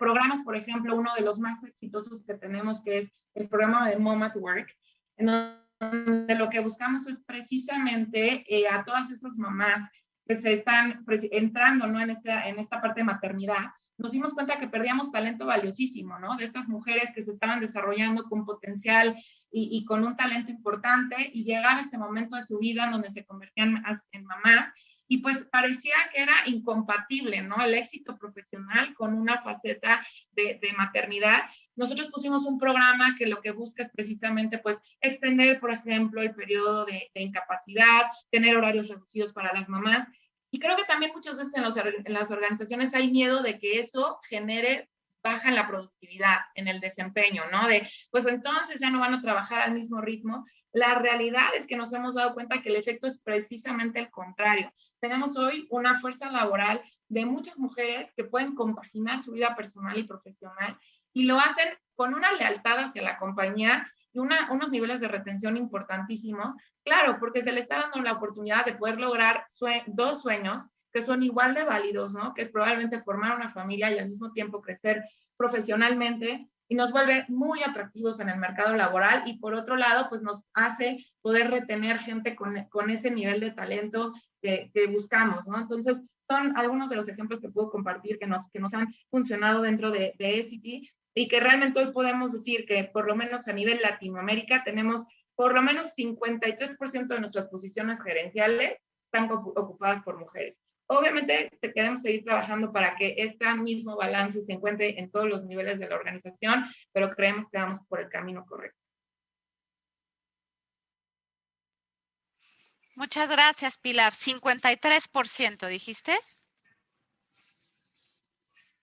programas, por ejemplo, uno de los más exitosos que tenemos, que es el programa de Mom at Work, en donde lo que buscamos es precisamente a todas esas mamás que se están entrando, ¿no? en esta parte de maternidad. Nos dimos cuenta que perdíamos talento valiosísimo, ¿no? De estas mujeres que se estaban desarrollando con potencial y con un talento importante, y llegaba este momento de su vida en donde se convertían en mamás, y pues parecía que era incompatible, ¿no? El éxito profesional con una faceta de maternidad. Nosotros pusimos un programa que lo que busca es precisamente, pues, extender, por ejemplo, el periodo de incapacidad, tener horarios reducidos para las mamás. Y creo que también muchas veces en las organizaciones hay miedo de que eso genere baja en la productividad, en el desempeño, ¿no? Pues entonces ya no van a trabajar al mismo ritmo. La realidad es que nos hemos dado cuenta que el efecto es precisamente el contrario. Tenemos hoy una fuerza laboral de muchas mujeres que pueden compaginar su vida personal y profesional, y lo hacen con una lealtad hacia la compañía y unos niveles de retención importantísimos. Claro, porque se le está dando la oportunidad de poder lograr dos sueños que son igual de válidos, ¿no? Que es probablemente formar una familia y al mismo tiempo crecer profesionalmente, y nos vuelve muy atractivos en el mercado laboral, y por otro lado, pues nos hace poder retener gente con ese nivel de talento que buscamos, ¿no? Entonces, son algunos de los ejemplos que puedo compartir que nos han funcionado dentro de ECITI, y que realmente hoy podemos decir que por lo menos a nivel Latinoamérica tenemos por lo menos 53% de nuestras posiciones gerenciales están ocupadas por mujeres. Obviamente queremos seguir trabajando para que este mismo balance se encuentre en todos los niveles de la organización, pero creemos que vamos por el camino correcto. Muchas gracias, Pilar. 53%, ¿dijiste?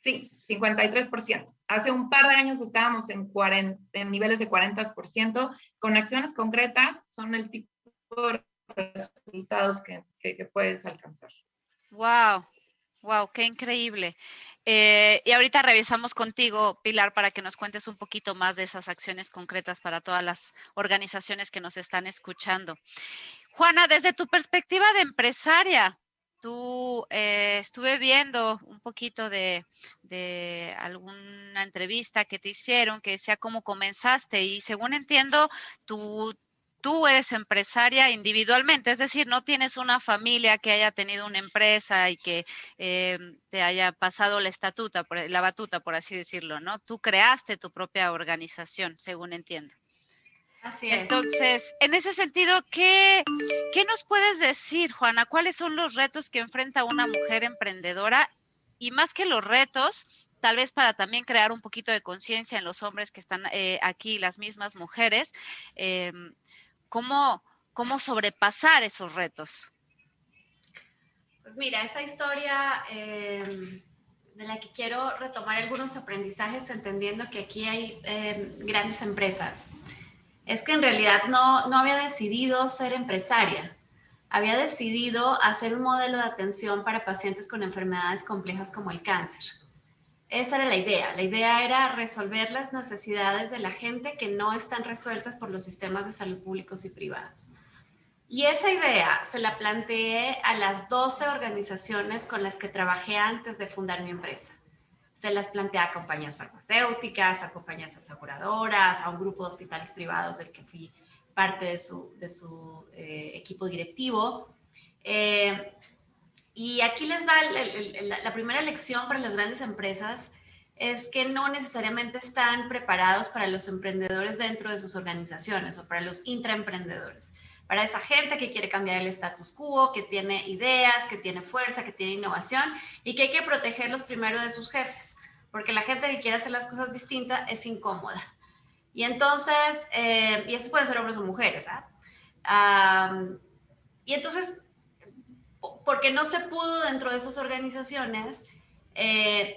Sí, 53%. Hace un par de años estábamos en niveles de 40%. Con acciones concretas son el tipo de resultados que puedes alcanzar. Wow, wow, qué increíble. Y ahorita revisamos contigo, Pilar, para que nos cuentes un poquito más de esas acciones concretas para todas las organizaciones que nos están escuchando. Juana, desde tu perspectiva de empresaria, estuve viendo un poquito de alguna entrevista que te hicieron que decía cómo comenzaste, y según entiendo, tú eres empresaria individualmente, es decir, no tienes una familia que haya tenido una empresa y que te haya pasado la batuta, por así decirlo, ¿no? Tú creaste tu propia organización, según entiendo. Así es. Entonces, en ese sentido, ¿qué nos puedes decir, Juana? ¿Cuáles son los retos que enfrenta una mujer emprendedora? Y más que los retos, tal vez para también crear un poquito de conciencia en los hombres que están aquí, las mismas mujeres, ¿cómo sobrepasar esos retos? Pues mira, esta historia de la que quiero retomar algunos aprendizajes, entendiendo que aquí hay grandes empresas, es que en realidad no había decidido ser empresaria, había decidido hacer un modelo de atención para pacientes con enfermedades complejas como el cáncer. Esa era la idea era resolver las necesidades de la gente que no están resueltas por los sistemas de salud públicos y privados. Y esa idea se la planteé a las 12 organizaciones con las que trabajé antes de fundar mi empresa. Se las planteé a compañías farmacéuticas, a compañías aseguradoras, a un grupo de hospitales privados del que fui parte de su equipo directivo. Y aquí les va la primera lección para las grandes empresas, es que no necesariamente están preparados para los emprendedores dentro de sus organizaciones o para los intraemprendedores. Para esa gente que quiere cambiar el status quo, que tiene ideas, que tiene fuerza, que tiene innovación, y que hay que protegerlos primero de sus jefes, porque la gente que quiere hacer las cosas distintas es incómoda. Y entonces, y eso puede ser hombres o mujeres, y entonces, porque no se pudo dentro de esas organizaciones,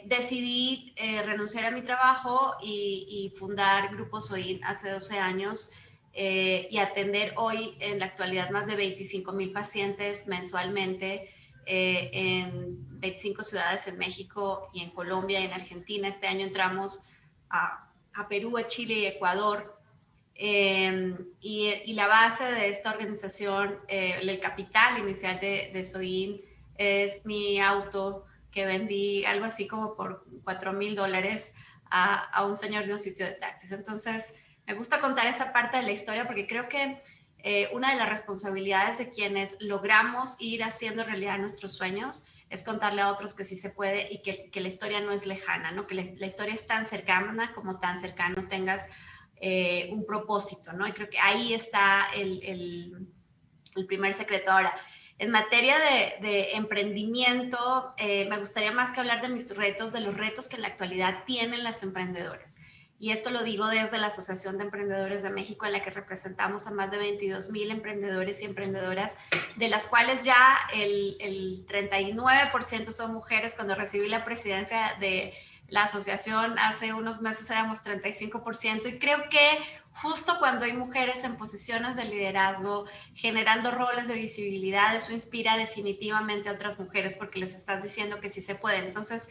decidí renunciar a mi trabajo y fundar Grupo Soin hace 12 años, y atender hoy en la actualidad más de 25,000 pacientes mensualmente en 25 ciudades en México y en Colombia y en Argentina. Este año entramos a Perú, a Chile y Ecuador. Y la base de esta organización, el capital inicial de Soin, es mi auto que vendí algo así como por $4,000 a un señor de un sitio de taxis. Entonces, me gusta contar esa parte de la historia porque creo que una de las responsabilidades de quienes logramos ir haciendo realidad nuestros sueños es contarle a otros que sí se puede y que la historia no es lejana, ¿no? Que la historia es tan cercana como tan cercano tengas un propósito, ¿no? Y creo que ahí está el primer secreto. Ahora, en materia de emprendimiento, me gustaría más que hablar de mis retos, de los retos que en la actualidad tienen las emprendedoras. Y esto lo digo desde la Asociación de Emprendedores de México, en la que representamos a más de 22,000 emprendedores y emprendedoras, de las cuales ya el 39% son mujeres. Cuando recibí la presidencia de la asociación hace unos meses éramos 35%, y creo que justo cuando hay mujeres en posiciones de liderazgo, generando roles de visibilidad, eso inspira definitivamente a otras mujeres porque les estás diciendo que sí se puede. Entonces,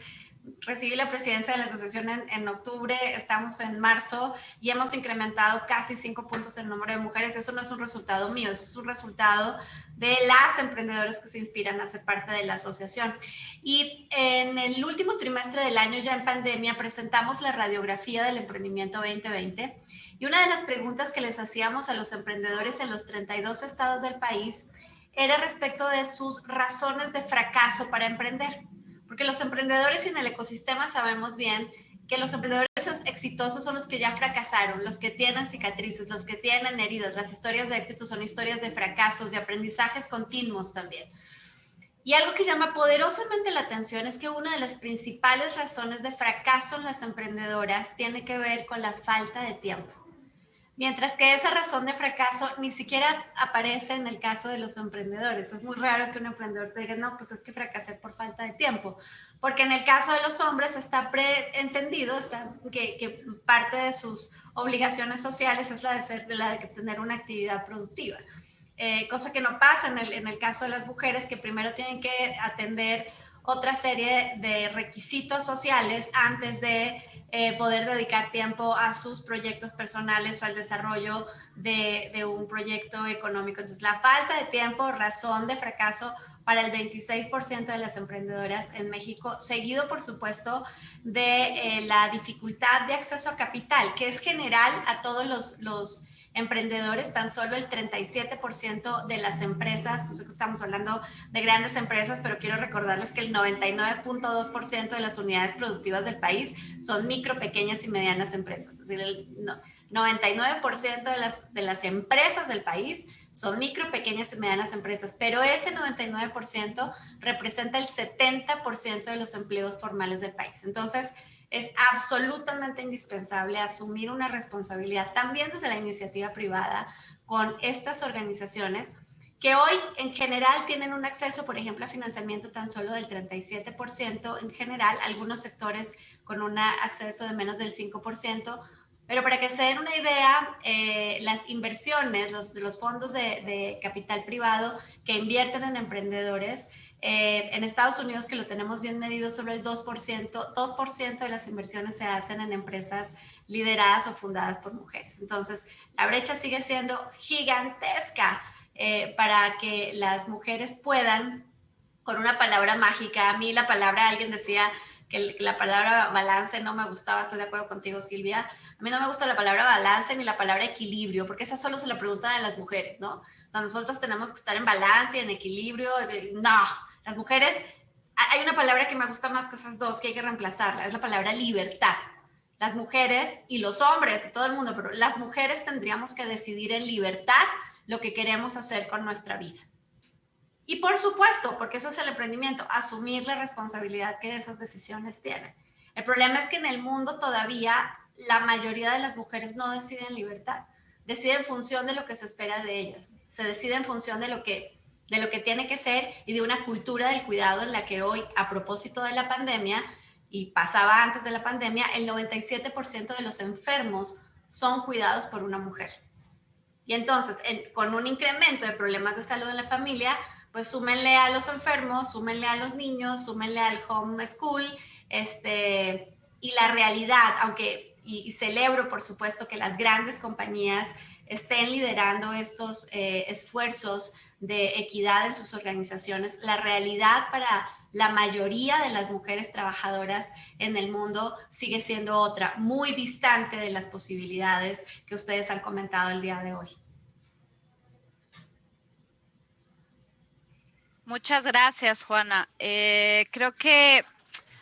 recibí la presidencia de la asociación en octubre, estamos en marzo y hemos incrementado casi 5 puntos el número de mujeres. Eso no es un resultado mío, eso es un resultado de las emprendedoras que se inspiran a ser parte de la asociación. Y en el último trimestre del año, ya en pandemia, presentamos la radiografía del emprendimiento 2020, y una de las preguntas que les hacíamos a los emprendedores en los 32 estados del país era respecto de sus razones de fracaso para emprender. Porque los emprendedores en el ecosistema sabemos bien que los emprendedores exitosos son los que ya fracasaron, los que tienen cicatrices, los que tienen heridas. Las historias de éxito son historias de fracasos, de aprendizajes continuos también. Y algo que llama poderosamente la atención es que una de las principales razones de fracaso en las emprendedoras tiene que ver con la falta de tiempo. Mientras que esa razón de fracaso ni siquiera aparece en el caso de los emprendedores. Es muy raro que un emprendedor te diga, no, pues es que fracasé por falta de tiempo. Porque en el caso de los hombres está preentendido que parte de sus obligaciones sociales es la de tener una actividad productiva. Cosa que no pasa en el caso de las mujeres, que primero tienen que atender otra serie de requisitos sociales antes de poder dedicar tiempo a sus proyectos personales o al desarrollo de un proyecto económico. Entonces, la falta de tiempo, razón de fracaso para el 26% de las emprendedoras en México, seguido, por supuesto, de la dificultad de acceso a capital, que es general a todos los emprendedores. Tan solo el 37% de las empresas, estamos hablando de grandes empresas, pero quiero recordarles que el 99.2% de las unidades productivas del país son micro, pequeñas y medianas empresas. Es decir, el 99% de las empresas del país son micro, pequeñas y medianas empresas, pero ese 99% representa el 70% de los empleos formales del país. Entonces, es absolutamente indispensable asumir una responsabilidad también desde la iniciativa privada con estas organizaciones que hoy en general tienen un acceso, por ejemplo, a financiamiento tan solo del 37%, en general, algunos sectores con un acceso de menos del 5%, pero para que se den una idea, las inversiones, los fondos de capital privado que invierten en emprendedores, en Estados Unidos, que lo tenemos bien medido, solo el 2% de las inversiones se hacen en empresas lideradas o fundadas por mujeres. Entonces, la brecha sigue siendo gigantesca para que las mujeres puedan, con una palabra mágica. A mí alguien decía que la palabra balance no me gustaba, estoy de acuerdo contigo, Silvia. A mí no me gusta la palabra balance ni la palabra equilibrio, porque esa solo se la preguntan a las mujeres, ¿no? O sea, nosotras tenemos que estar en balance y en equilibrio. No, las mujeres, hay una palabra que me gusta más que esas dos, que hay que reemplazarla, es la palabra libertad. Las mujeres y los hombres y todo el mundo, pero las mujeres tendríamos que decidir en libertad lo que queremos hacer con nuestra vida. Y por supuesto, porque eso es el emprendimiento, asumir la responsabilidad que esas decisiones tienen. El problema es que en el mundo todavía la mayoría de las mujeres no deciden en libertad, deciden en función de lo que se espera de ellas, se decide en función de lo que tiene que ser y de una cultura del cuidado en la que hoy, a propósito de la pandemia, y pasaba antes de la pandemia, el 97% de los enfermos son cuidados por una mujer. Y entonces, con un incremento de problemas de salud en la familia, pues súmenle a los enfermos, súmenle a los niños, súmenle al homeschool, y la realidad, aunque, y celebro por supuesto que las grandes compañías estén liderando estos esfuerzos de equidad en sus organizaciones, la realidad para la mayoría de las mujeres trabajadoras en el mundo sigue siendo otra, muy distante de las posibilidades que ustedes han comentado el día de hoy. Muchas gracias, Juana. Creo que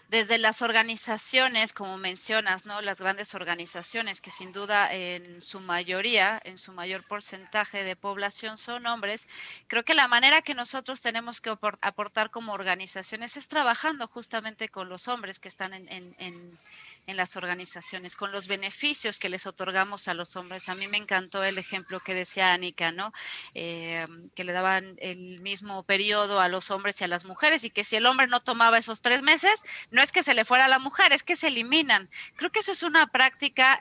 desde las organizaciones, como mencionas, ¿no? Las grandes organizaciones que sin duda en su mayoría, en su mayor porcentaje de población son hombres, creo que la manera que nosotros tenemos que aportar como organizaciones es trabajando justamente con los hombres que están en las organizaciones, con los beneficios que les otorgamos a los hombres. A mí me encantó el ejemplo que decía Anika, ¿no? Que le daban el mismo periodo a los hombres y a las mujeres, y que si el hombre no tomaba esos 3 meses, no es que se le fuera a la mujer, es que se eliminan. Creo que eso es una práctica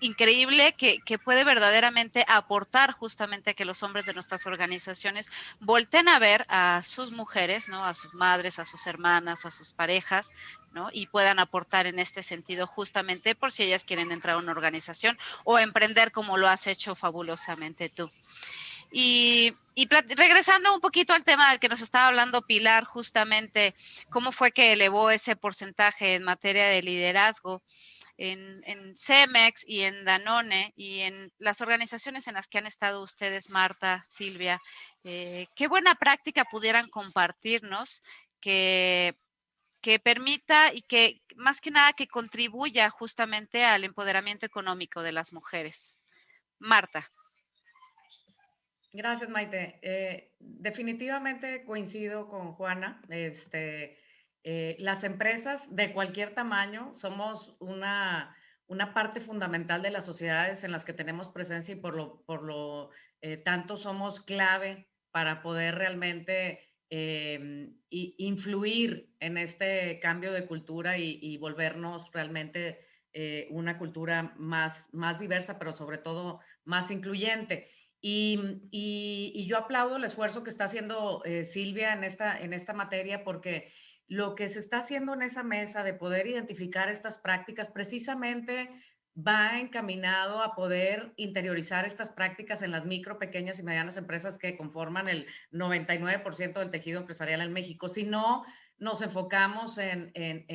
increíble que puede verdaderamente aportar justamente a que los hombres de nuestras organizaciones volten a ver a sus mujeres, ¿no? A sus madres, a sus hermanas, a sus parejas, ¿no? Y puedan aportar en este sentido justamente por si ellas quieren entrar a una organización o emprender como lo has hecho fabulosamente tú. Y regresando un poquito al tema del que nos estaba hablando Pilar, justamente, ¿cómo fue que elevó ese porcentaje en materia de liderazgo en Cemex y en Danone y en las organizaciones en las que han estado ustedes, Marta, Silvia? ¿Qué buena práctica pudieran compartirnos que permita y que, más que nada, que contribuya justamente al empoderamiento económico de las mujeres? Marta. Gracias, Maite. Definitivamente coincido con Juana. Las empresas de cualquier tamaño somos una parte fundamental de las sociedades en las que tenemos presencia, y por lo tanto somos clave para poder realmente influir en este cambio de cultura y volvernos realmente una cultura más diversa, pero sobre todo más incluyente. Y yo aplaudo el esfuerzo que está haciendo Silvia en esta materia, porque lo que se está haciendo en esa mesa de poder identificar estas prácticas precisamente va encaminado a poder interiorizar estas prácticas en las micro, pequeñas y medianas empresas que conforman el 99% del tejido empresarial en México. Si no nos enfocamos en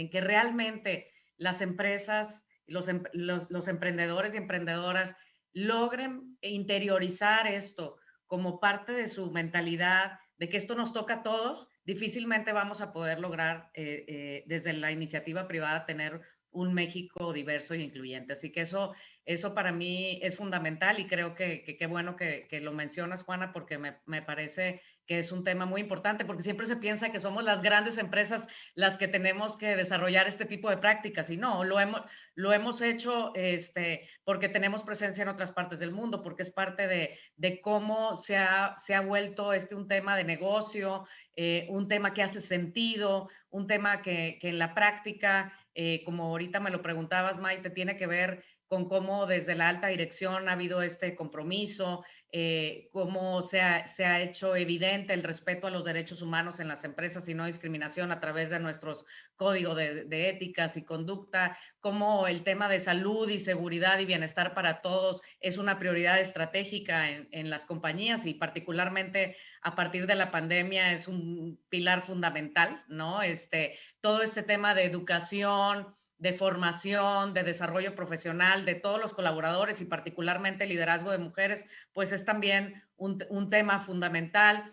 que realmente las empresas, los emprendedores y emprendedoras logren interiorizar esto como parte de su mentalidad, de que esto nos toca a todos, difícilmente vamos a poder lograr desde la iniciativa privada tener un México diverso e incluyente. Así que eso para mí es fundamental, y creo que qué bueno que lo mencionas, Juana, porque me parece que es un tema muy importante, porque siempre se piensa que somos las grandes empresas las que tenemos que desarrollar este tipo de prácticas, y no, lo hemos hecho porque tenemos presencia en otras partes del mundo, porque es parte de cómo se ha vuelto un tema de negocio, un tema que hace sentido, un tema que en la práctica, como ahorita me lo preguntabas, Maite, tiene que ver con cómo desde la alta dirección ha habido este compromiso, cómo se ha hecho evidente el respeto a los derechos humanos en las empresas y no discriminación a través de nuestros códigos de éticas y conducta, cómo el tema de salud y seguridad y bienestar para todos es una prioridad estratégica en las compañías, y particularmente a partir de la pandemia es un pilar fundamental, ¿no? Todo este tema de educación, de formación, de desarrollo profesional de todos los colaboradores, y particularmente el liderazgo de mujeres, pues es también un tema fundamental.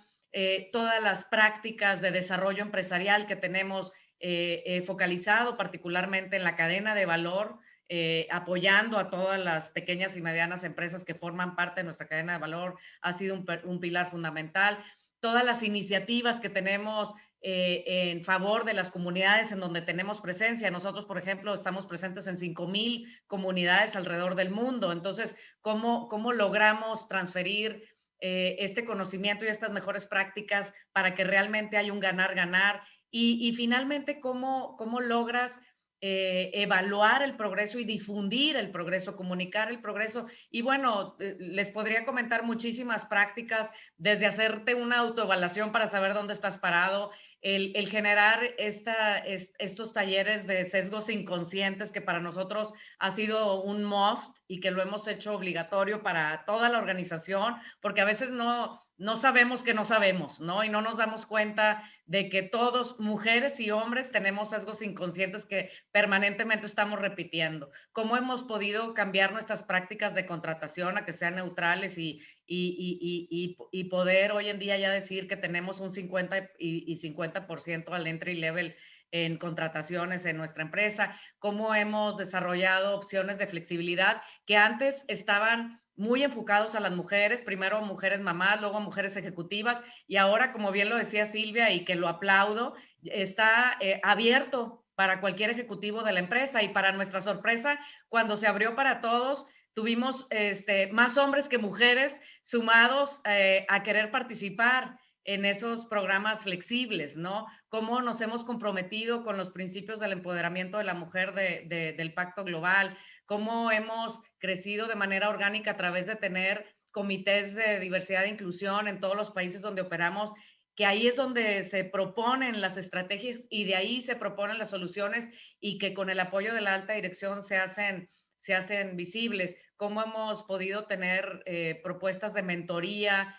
Todas las prácticas de desarrollo empresarial que tenemos focalizado particularmente en la cadena de valor, apoyando a todas las pequeñas y medianas empresas que forman parte de nuestra cadena de valor, ha sido un pilar fundamental. Todas las iniciativas que tenemos en favor de las comunidades en donde tenemos presencia. Nosotros, por ejemplo, estamos presentes en 5,000 comunidades alrededor del mundo. Entonces, ¿cómo logramos transferir este conocimiento y estas mejores prácticas para que realmente haya un ganar-ganar? Y finalmente, ¿cómo logras evaluar el progreso y difundir el progreso, comunicar el progreso. Y bueno, les podría comentar muchísimas prácticas, desde hacerte una autoevaluación para saber dónde estás parado, el generar estos talleres de sesgos inconscientes, que para nosotros ha sido un must y que lo hemos hecho obligatorio para toda la organización, porque a veces no sabemos que no sabemos, ¿no? Y no nos damos cuenta de que todos, mujeres y hombres, tenemos sesgos inconscientes que permanentemente estamos repitiendo. ¿Cómo hemos podido cambiar nuestras prácticas de contratación a que sean neutrales y poder hoy en día ya decir que tenemos un 50 y 50% al entry level en contrataciones en nuestra empresa? ¿Cómo hemos desarrollado opciones de flexibilidad que antes estaban muy enfocados a las mujeres, primero mujeres mamás, luego mujeres ejecutivas, y ahora, como bien lo decía Silvia, y que lo aplaudo, está abierto para cualquier ejecutivo de la empresa? Y para nuestra sorpresa, cuando se abrió para todos, tuvimos más hombres que mujeres sumados a querer participar en esos programas flexibles, ¿no? Cómo nos hemos comprometido con los principios del empoderamiento de la mujer del Pacto Global, cómo hemos crecido de manera orgánica a través de tener comités de diversidad e inclusión en todos los países donde operamos, que ahí es donde se proponen las estrategias y de ahí se proponen las soluciones, y que con el apoyo de la alta dirección se hacen visibles. Cómo hemos podido tener propuestas de mentoría,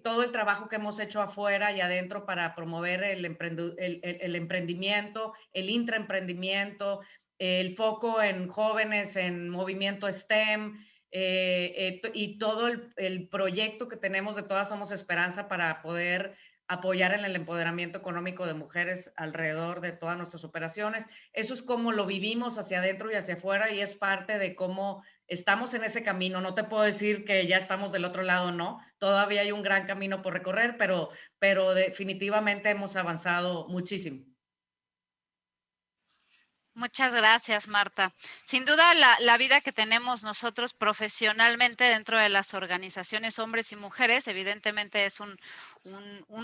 todo el trabajo que hemos hecho afuera y adentro para promover el emprendimiento, el intraemprendimiento, el foco en jóvenes, en movimiento STEM, y todo el proyecto que tenemos de Todas Somos Esperanza para poder apoyar en el empoderamiento económico de mujeres alrededor de todas nuestras operaciones. Eso es como lo vivimos hacia adentro y hacia afuera, y es parte de cómo estamos en ese camino. No te puedo decir que ya estamos del otro lado, no. Todavía hay un gran camino por recorrer, pero definitivamente hemos avanzado muchísimo. Muchas gracias, Marta. Sin duda, la vida que tenemos nosotros profesionalmente dentro de las organizaciones, hombres y mujeres, evidentemente es un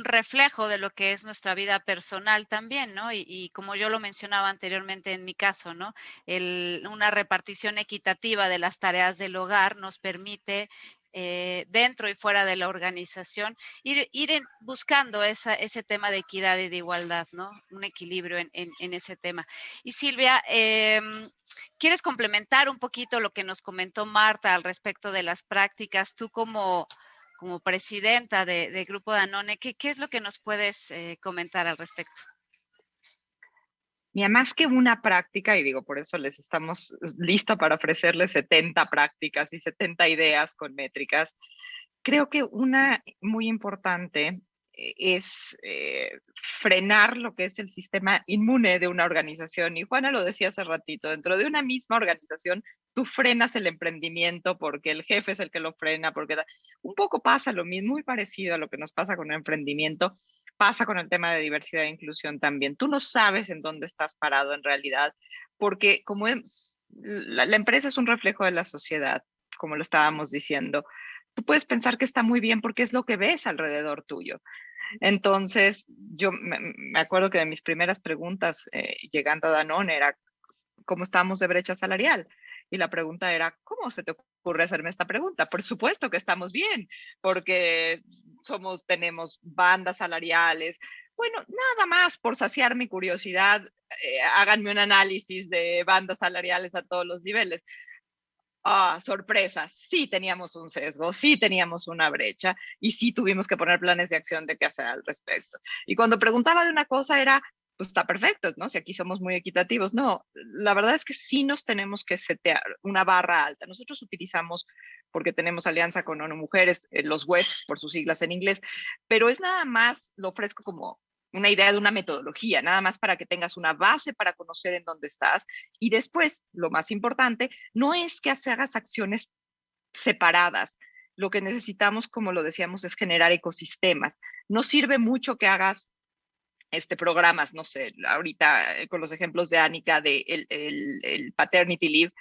reflejo de lo que es nuestra vida personal también, ¿no? Y como yo lo mencionaba anteriormente en mi caso, ¿no? Una repartición equitativa de las tareas del hogar nos permite dentro y fuera de la organización, ir buscando ese tema de equidad y de igualdad, ¿no? Un equilibrio en ese tema. Y Silvia, ¿quieres complementar un poquito lo que nos comentó Marta al respecto de las prácticas? Tú como presidenta de Grupo Danone, ¿qué es lo que nos puedes comentar al respecto? Mira, más que una práctica, y digo, por eso les estamos lista para ofrecerles 70 prácticas y 70 ideas con métricas, creo que una muy importante es frenar lo que es el sistema inmune de una organización. Y Juana lo decía hace ratito, dentro de una misma organización, tú frenas el emprendimiento porque el jefe es el que lo frena, porque un poco pasa lo mismo, muy parecido a lo que nos pasa con el emprendimiento, pasa con el tema de diversidad e inclusión también. Tú no sabes en dónde estás parado en realidad, porque como la empresa es un reflejo de la sociedad, como lo estábamos diciendo, tú puedes pensar que está muy bien porque es lo que ves alrededor tuyo. Entonces, yo me acuerdo que de mis primeras preguntas llegando a Danone era, ¿cómo estamos de brecha salarial? Y la pregunta era, ¿cómo se te ocurre hacerme esta pregunta? Por supuesto que estamos bien, porque tenemos bandas salariales. Bueno, nada más por saciar mi curiosidad, háganme un análisis de bandas salariales a todos los niveles. Sorpresa, sí teníamos un sesgo, sí teníamos una brecha y sí tuvimos que poner planes de acción de qué hacer al respecto. Y cuando preguntaba de una cosa era, pues está perfecto, ¿no? Si aquí somos muy equitativos. No, la verdad es que sí nos tenemos que setear una barra alta. Nosotros utilizamos, porque tenemos alianza con ONU Mujeres, los WEPs, por sus siglas en inglés, pero es nada más, lo ofrezco como una idea de una metodología, nada más para que tengas una base para conocer en dónde estás. Y después, lo más importante, no es que hagas acciones separadas. Lo que necesitamos, como lo decíamos, es generar ecosistemas. No sirve mucho que hagas programas, no sé, ahorita con los ejemplos de Anika de el paternity leave,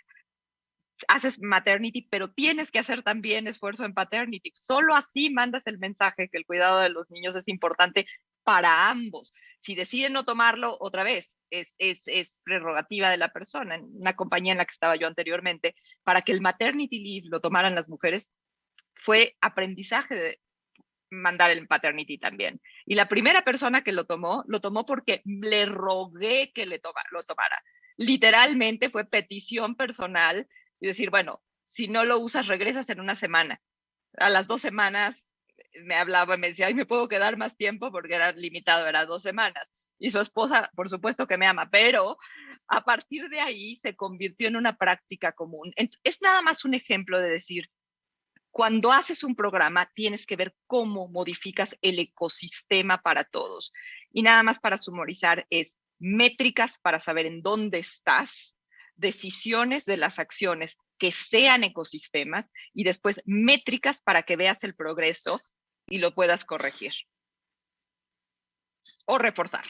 haces maternity, pero tienes que hacer también esfuerzo en paternity. Solo así mandas el mensaje que el cuidado de los niños es importante para ambos. Si deciden no tomarlo, otra vez, es prerrogativa de la persona. En una compañía en la que estaba yo anteriormente, para que el maternity leave lo tomaran las mujeres, fue aprendizaje de mandar el paternity también. Y la primera persona que lo tomó porque le rogué que lo tomara. Literalmente fue petición personal y decir, bueno, si no lo usas, regresas en una semana. A las 2 semanas me hablaba y me decía, ay, me puedo quedar más tiempo porque era limitado, era 2 semanas. Y su esposa, por supuesto que me ama, pero a partir de ahí se convirtió en una práctica común. Es nada más un ejemplo de decir, cuando haces un programa, tienes que ver cómo modificas el ecosistema para todos. Y nada más para sumarizar, es métricas para saber en dónde estás, decisiones de las acciones que sean ecosistemas y después métricas para que veas el progreso y lo puedas corregir o reforzar.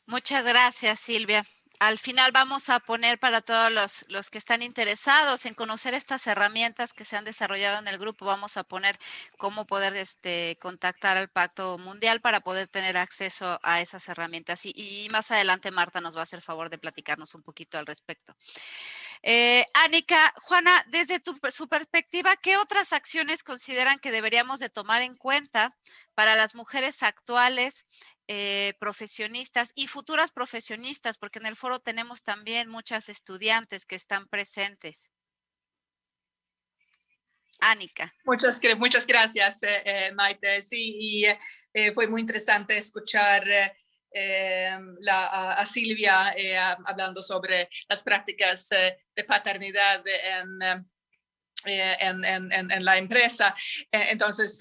Muchas gracias, Silvia. Al final vamos a poner para todos los que están interesados en conocer estas herramientas que se han desarrollado en el grupo, vamos a poner cómo poder contactar al Pacto Mundial para poder tener acceso a esas herramientas. Y más adelante Marta nos va a hacer favor de platicarnos un poquito al respecto. Anika, Juana, desde su perspectiva, ¿qué otras acciones consideran que deberíamos de tomar en cuenta para las mujeres actuales, profesionistas y futuras profesionistas? Porque en el foro tenemos también muchas estudiantes que están presentes. Anika. Muchas gracias, Maite. Sí, y fue muy interesante escuchar a Silvia hablando sobre las prácticas de paternidad en la empresa. Entonces,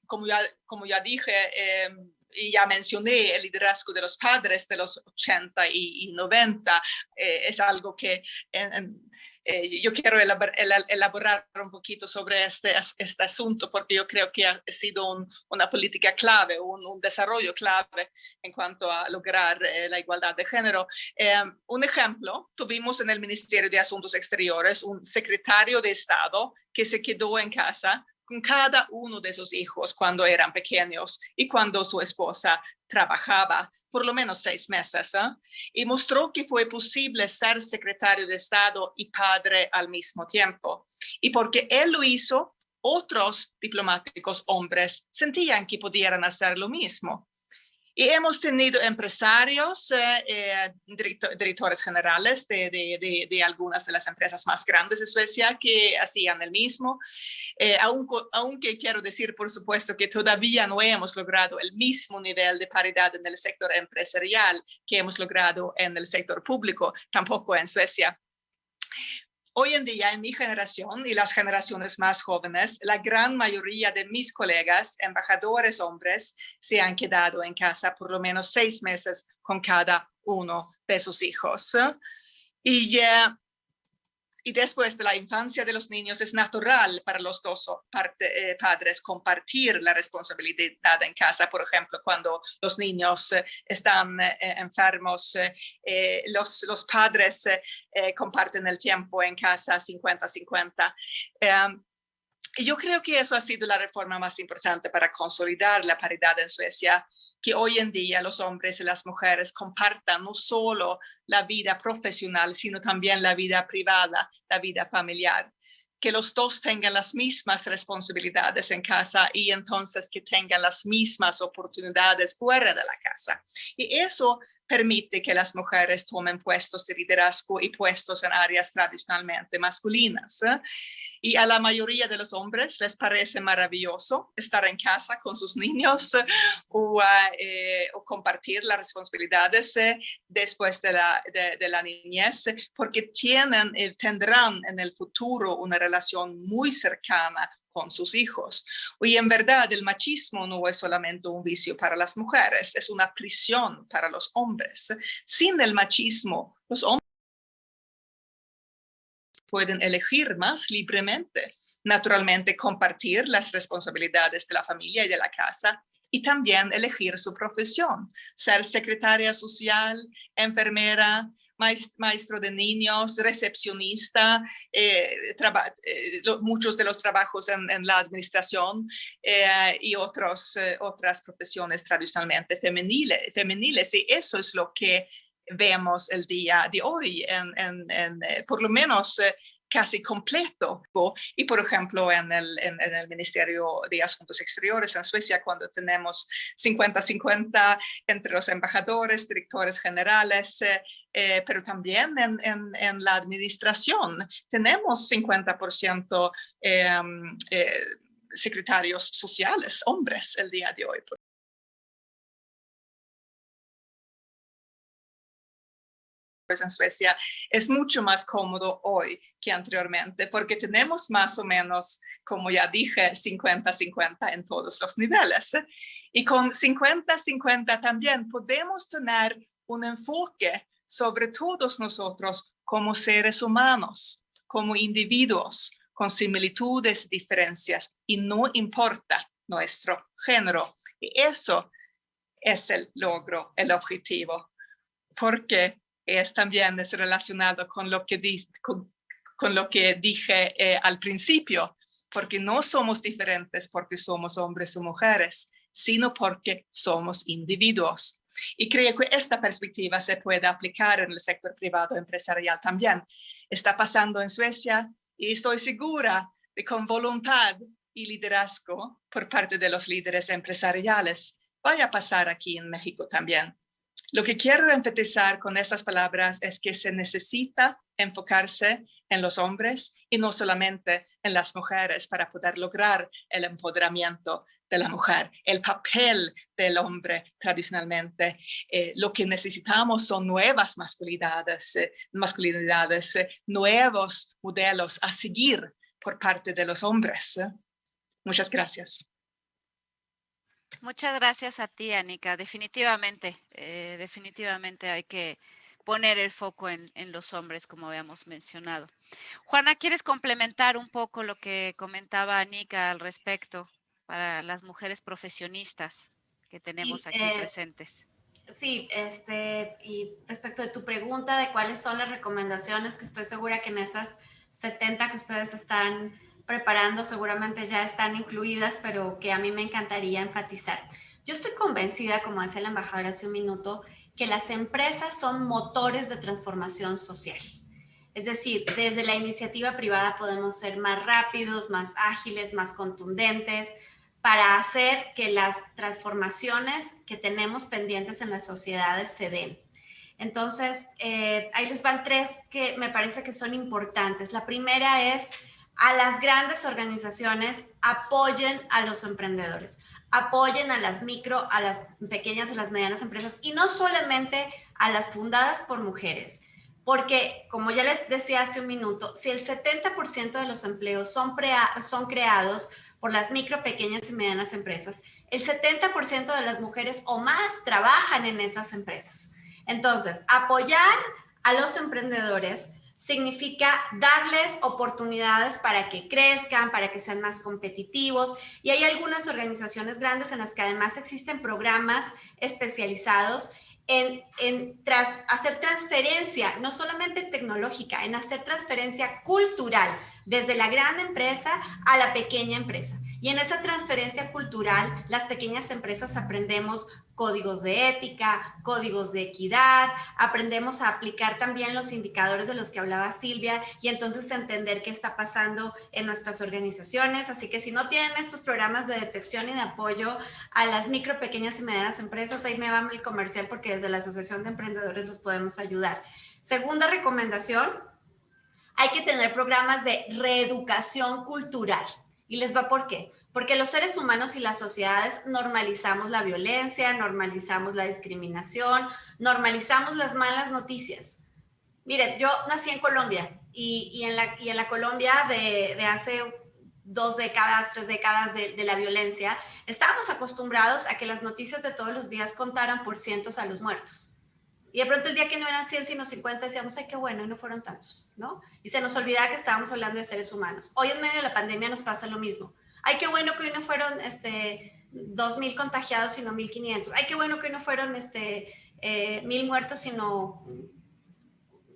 como ya dije, y ya mencioné, el liderazgo de los padres de los 80 y 90 es algo que yo quiero elaborar un poquito sobre este asunto, porque yo creo que ha sido una política clave, un desarrollo clave en cuanto a lograr la igualdad de género. Un ejemplo, tuvimos en el Ministerio de Asuntos Exteriores un secretario de Estado que se quedó en casa con cada uno de sus hijos cuando eran pequeños y cuando su esposa trabajaba por lo menos 6 meses, y mostró que fue posible ser secretario de Estado y padre al mismo tiempo. Y porque él lo hizo, otros diplomáticos hombres sentían que pudieran hacer lo mismo. Y hemos tenido empresarios, directores generales de algunas de las empresas más grandes de Suecia que hacían el mismo. Aunque quiero decir, por supuesto, que todavía no hemos logrado el mismo nivel de paridad en el sector empresarial que hemos logrado en el sector público, tampoco en Suecia. Hoy en día, en mi generación y las generaciones más jóvenes, la gran mayoría de mis colegas, embajadores hombres, se han quedado en casa por lo menos 6 meses con cada uno de sus hijos. Y después de la infancia de los niños es natural para los dos padres compartir la responsabilidad en casa. Por ejemplo, cuando los niños están enfermos, los padres comparten el tiempo en casa 50-50. Y yo creo que eso ha sido la reforma más importante para consolidar la paridad en Suecia, que hoy en día los hombres y las mujeres compartan no solo la vida profesional, sino también la vida privada, la vida familiar. Que los dos tengan las mismas responsabilidades en casa y entonces que tengan las mismas oportunidades fuera de la casa. Y eso permite que las mujeres tomen puestos de liderazgo y puestos en áreas tradicionalmente masculinas. Y a la mayoría de los hombres les parece maravilloso estar en casa con sus niños o compartir las responsabilidades después de la niñez, porque tendrán en el futuro una relación muy cercana con sus hijos. Y en verdad el machismo no es solamente un vicio para las mujeres, es una prisión para los hombres. Sin el machismo, los hombres pueden elegir más libremente, naturalmente compartir las responsabilidades de la familia y de la casa y también elegir su profesión, ser secretaria social, enfermera maestro de niños, recepcionista, muchos de los trabajos en la administración y otras profesiones tradicionalmente femeniles. Y eso es lo que vemos el día de hoy, por lo menos casi completo. Y por ejemplo, en el Ministerio de Asuntos Exteriores en Suecia, cuando tenemos 50-50 entre los embajadores, directores generales, pero también en la administración tenemos 50% secretarios sociales, hombres, el día de hoy. En Suecia es mucho más cómodo hoy que anteriormente, porque tenemos más o menos, como ya dije, 50-50 en todos los niveles. Y con 50-50 también podemos tener un enfoque sobre todos nosotros como seres humanos, como individuos, con similitudes y diferencias, y no importa nuestro género. Y eso es el logro, el objetivo, porque también relacionado con lo que dije al principio, porque no somos diferentes porque somos hombres o mujeres, sino porque somos individuos. Y creo que esta perspectiva se puede aplicar en el sector privado empresarial también. Está pasando en Suecia y estoy segura de con voluntad y liderazgo por parte de los líderes empresariales, vaya a pasar aquí en México también. Lo que quiero enfatizar con estas palabras es que se necesita enfocarse en los hombres y no solamente en las mujeres para poder lograr el empoderamiento de la mujer, el papel del hombre tradicionalmente. Lo que necesitamos son nuevas masculinidades, nuevos modelos a seguir por parte de los hombres. Muchas gracias. Muchas gracias a ti, Anika. Definitivamente hay que poner el foco en los hombres, como habíamos mencionado. Juana, ¿quieres complementar un poco lo que comentaba Anika al respecto para las mujeres profesionistas que tenemos aquí presentes? Sí, y respecto de tu pregunta de cuáles son las recomendaciones, que estoy segura que en esas 70 que ustedes están preparando seguramente ya están incluidas, pero que a mí me encantaría enfatizar. Yo estoy convencida, como decía el embajador hace un minuto, que las empresas son motores de transformación social. Es decir, desde la iniciativa privada podemos ser más rápidos, más ágiles, más contundentes, para hacer que las transformaciones que tenemos pendientes en las sociedades se den. Entonces, ahí les van 3 que me parece que son importantes. La primera es: a las grandes organizaciones apoyen a los emprendedores, apoyen a las micro, a las pequeñas, a las medianas empresas, y no solamente a las fundadas por mujeres, porque como ya les decía hace un minuto, si el 70% de los empleos son creados por las micro, pequeñas y medianas empresas, el 70% de las mujeres o más trabajan en esas empresas. Entonces, apoyar a los emprendedores significa darles oportunidades para que crezcan, para que sean más competitivos. Y hay algunas organizaciones grandes en las que además existen programas especializados en hacer transferencia, no solamente tecnológica, en hacer transferencia cultural desde la gran empresa a la pequeña empresa. Y en esa transferencia cultural, las pequeñas empresas aprendemos códigos de ética, códigos de equidad, aprendemos a aplicar también los indicadores de los que hablaba Silvia y entonces entender qué está pasando en nuestras organizaciones. Así que si no tienen estos programas de detección y de apoyo a las micro, pequeñas y medianas empresas, ahí me va el comercial porque desde la Asociación de Emprendedores los podemos ayudar. Segunda recomendación, hay que tener programas de reeducación cultural. Y les va por qué. Porque los seres humanos y las sociedades normalizamos la violencia, normalizamos la discriminación, normalizamos las malas noticias. Miren, yo nací en Colombia y en la Colombia de hace 2 décadas, 3 décadas de la violencia, estábamos acostumbrados a que las noticias de todos los días contaran por cientos a los muertos. Y de pronto el día que no eran 100 sino 50 decíamos, ay, qué bueno, y no fueron tantos, ¿no? Y se nos olvidaba que estábamos hablando de seres humanos. Hoy en medio de la pandemia nos pasa lo mismo. Ay, qué bueno que hoy no fueron 2,000 contagiados, sino 1,500. Ay, qué bueno que hoy no fueron 1,000 muertos, sino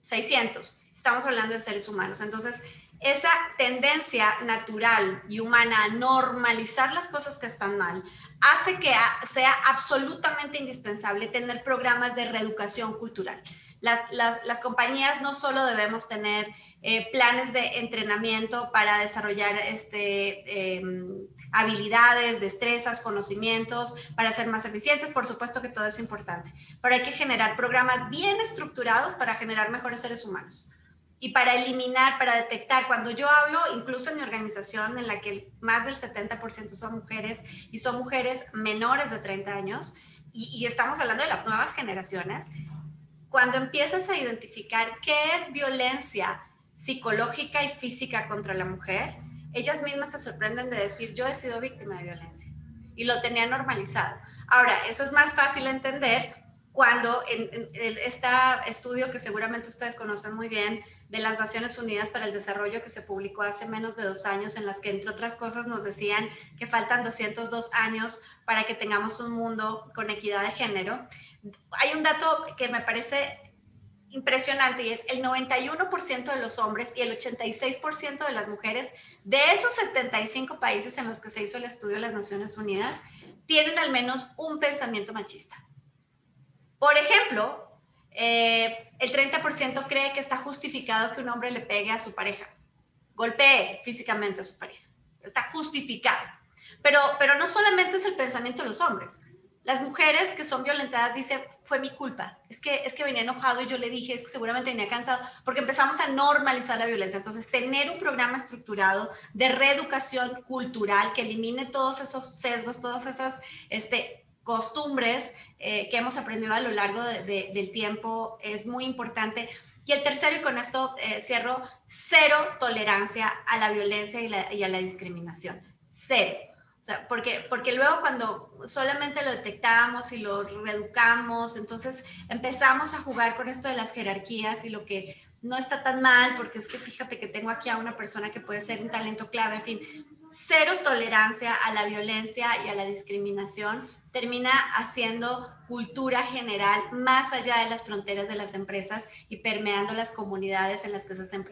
600. Estamos hablando de seres humanos. Entonces, esa tendencia natural y humana a normalizar las cosas que están mal hace que sea absolutamente indispensable tener programas de reeducación cultural. Las compañías no solo debemos tener planes de entrenamiento para desarrollar habilidades, destrezas, conocimientos, para ser más eficientes. Por supuesto que todo es importante, pero hay que generar programas bien estructurados para generar mejores seres humanos. Y para eliminar, para detectar, cuando yo hablo, incluso en mi organización, en la que más del 70% son mujeres, y son mujeres menores de 30 años, y estamos hablando de las nuevas generaciones, cuando empiezas a identificar qué es violencia psicológica y física contra la mujer, ellas mismas se sorprenden de decir, yo he sido víctima de violencia, y lo tenía normalizado. Ahora, eso es más fácil entender cuando en este estudio que seguramente ustedes conocen muy bien, de las Naciones Unidas para el Desarrollo, que se publicó hace menos de 2 años, en las que, entre otras cosas, nos decían que faltan 202 años para que tengamos un mundo con equidad de género. Hay un dato que me parece impresionante, y es el 91% de los hombres y el 86% de las mujeres de esos 75 países en los que se hizo el estudio de las Naciones Unidas tienen al menos un pensamiento machista. Por ejemplo, el 30% cree que está justificado que un hombre le pegue a su pareja, golpee físicamente a su pareja. Está justificado. Pero no solamente es el pensamiento de los hombres. Las mujeres que son violentadas dicen, fue mi culpa, es que venía enojado y yo le dije, es que seguramente venía cansado, porque empezamos a normalizar la violencia. Entonces, tener un programa estructurado de reeducación cultural que elimine todos esos sesgos, todas esas costumbres que hemos aprendido a lo largo del tiempo es muy importante. Y el tercero, y con esto cierro, cero tolerancia a la violencia y a la discriminación. Cero. O sea, porque luego cuando solamente lo detectamos y lo reeducamos, entonces empezamos a jugar con esto de las jerarquías y lo que no está tan mal, porque es que fíjate que tengo aquí a una persona que puede ser un talento clave, en fin, cero tolerancia a la violencia y a la discriminación termina haciendo cultura general más allá de las fronteras de las empresas y permeando las comunidades en las que esas empresas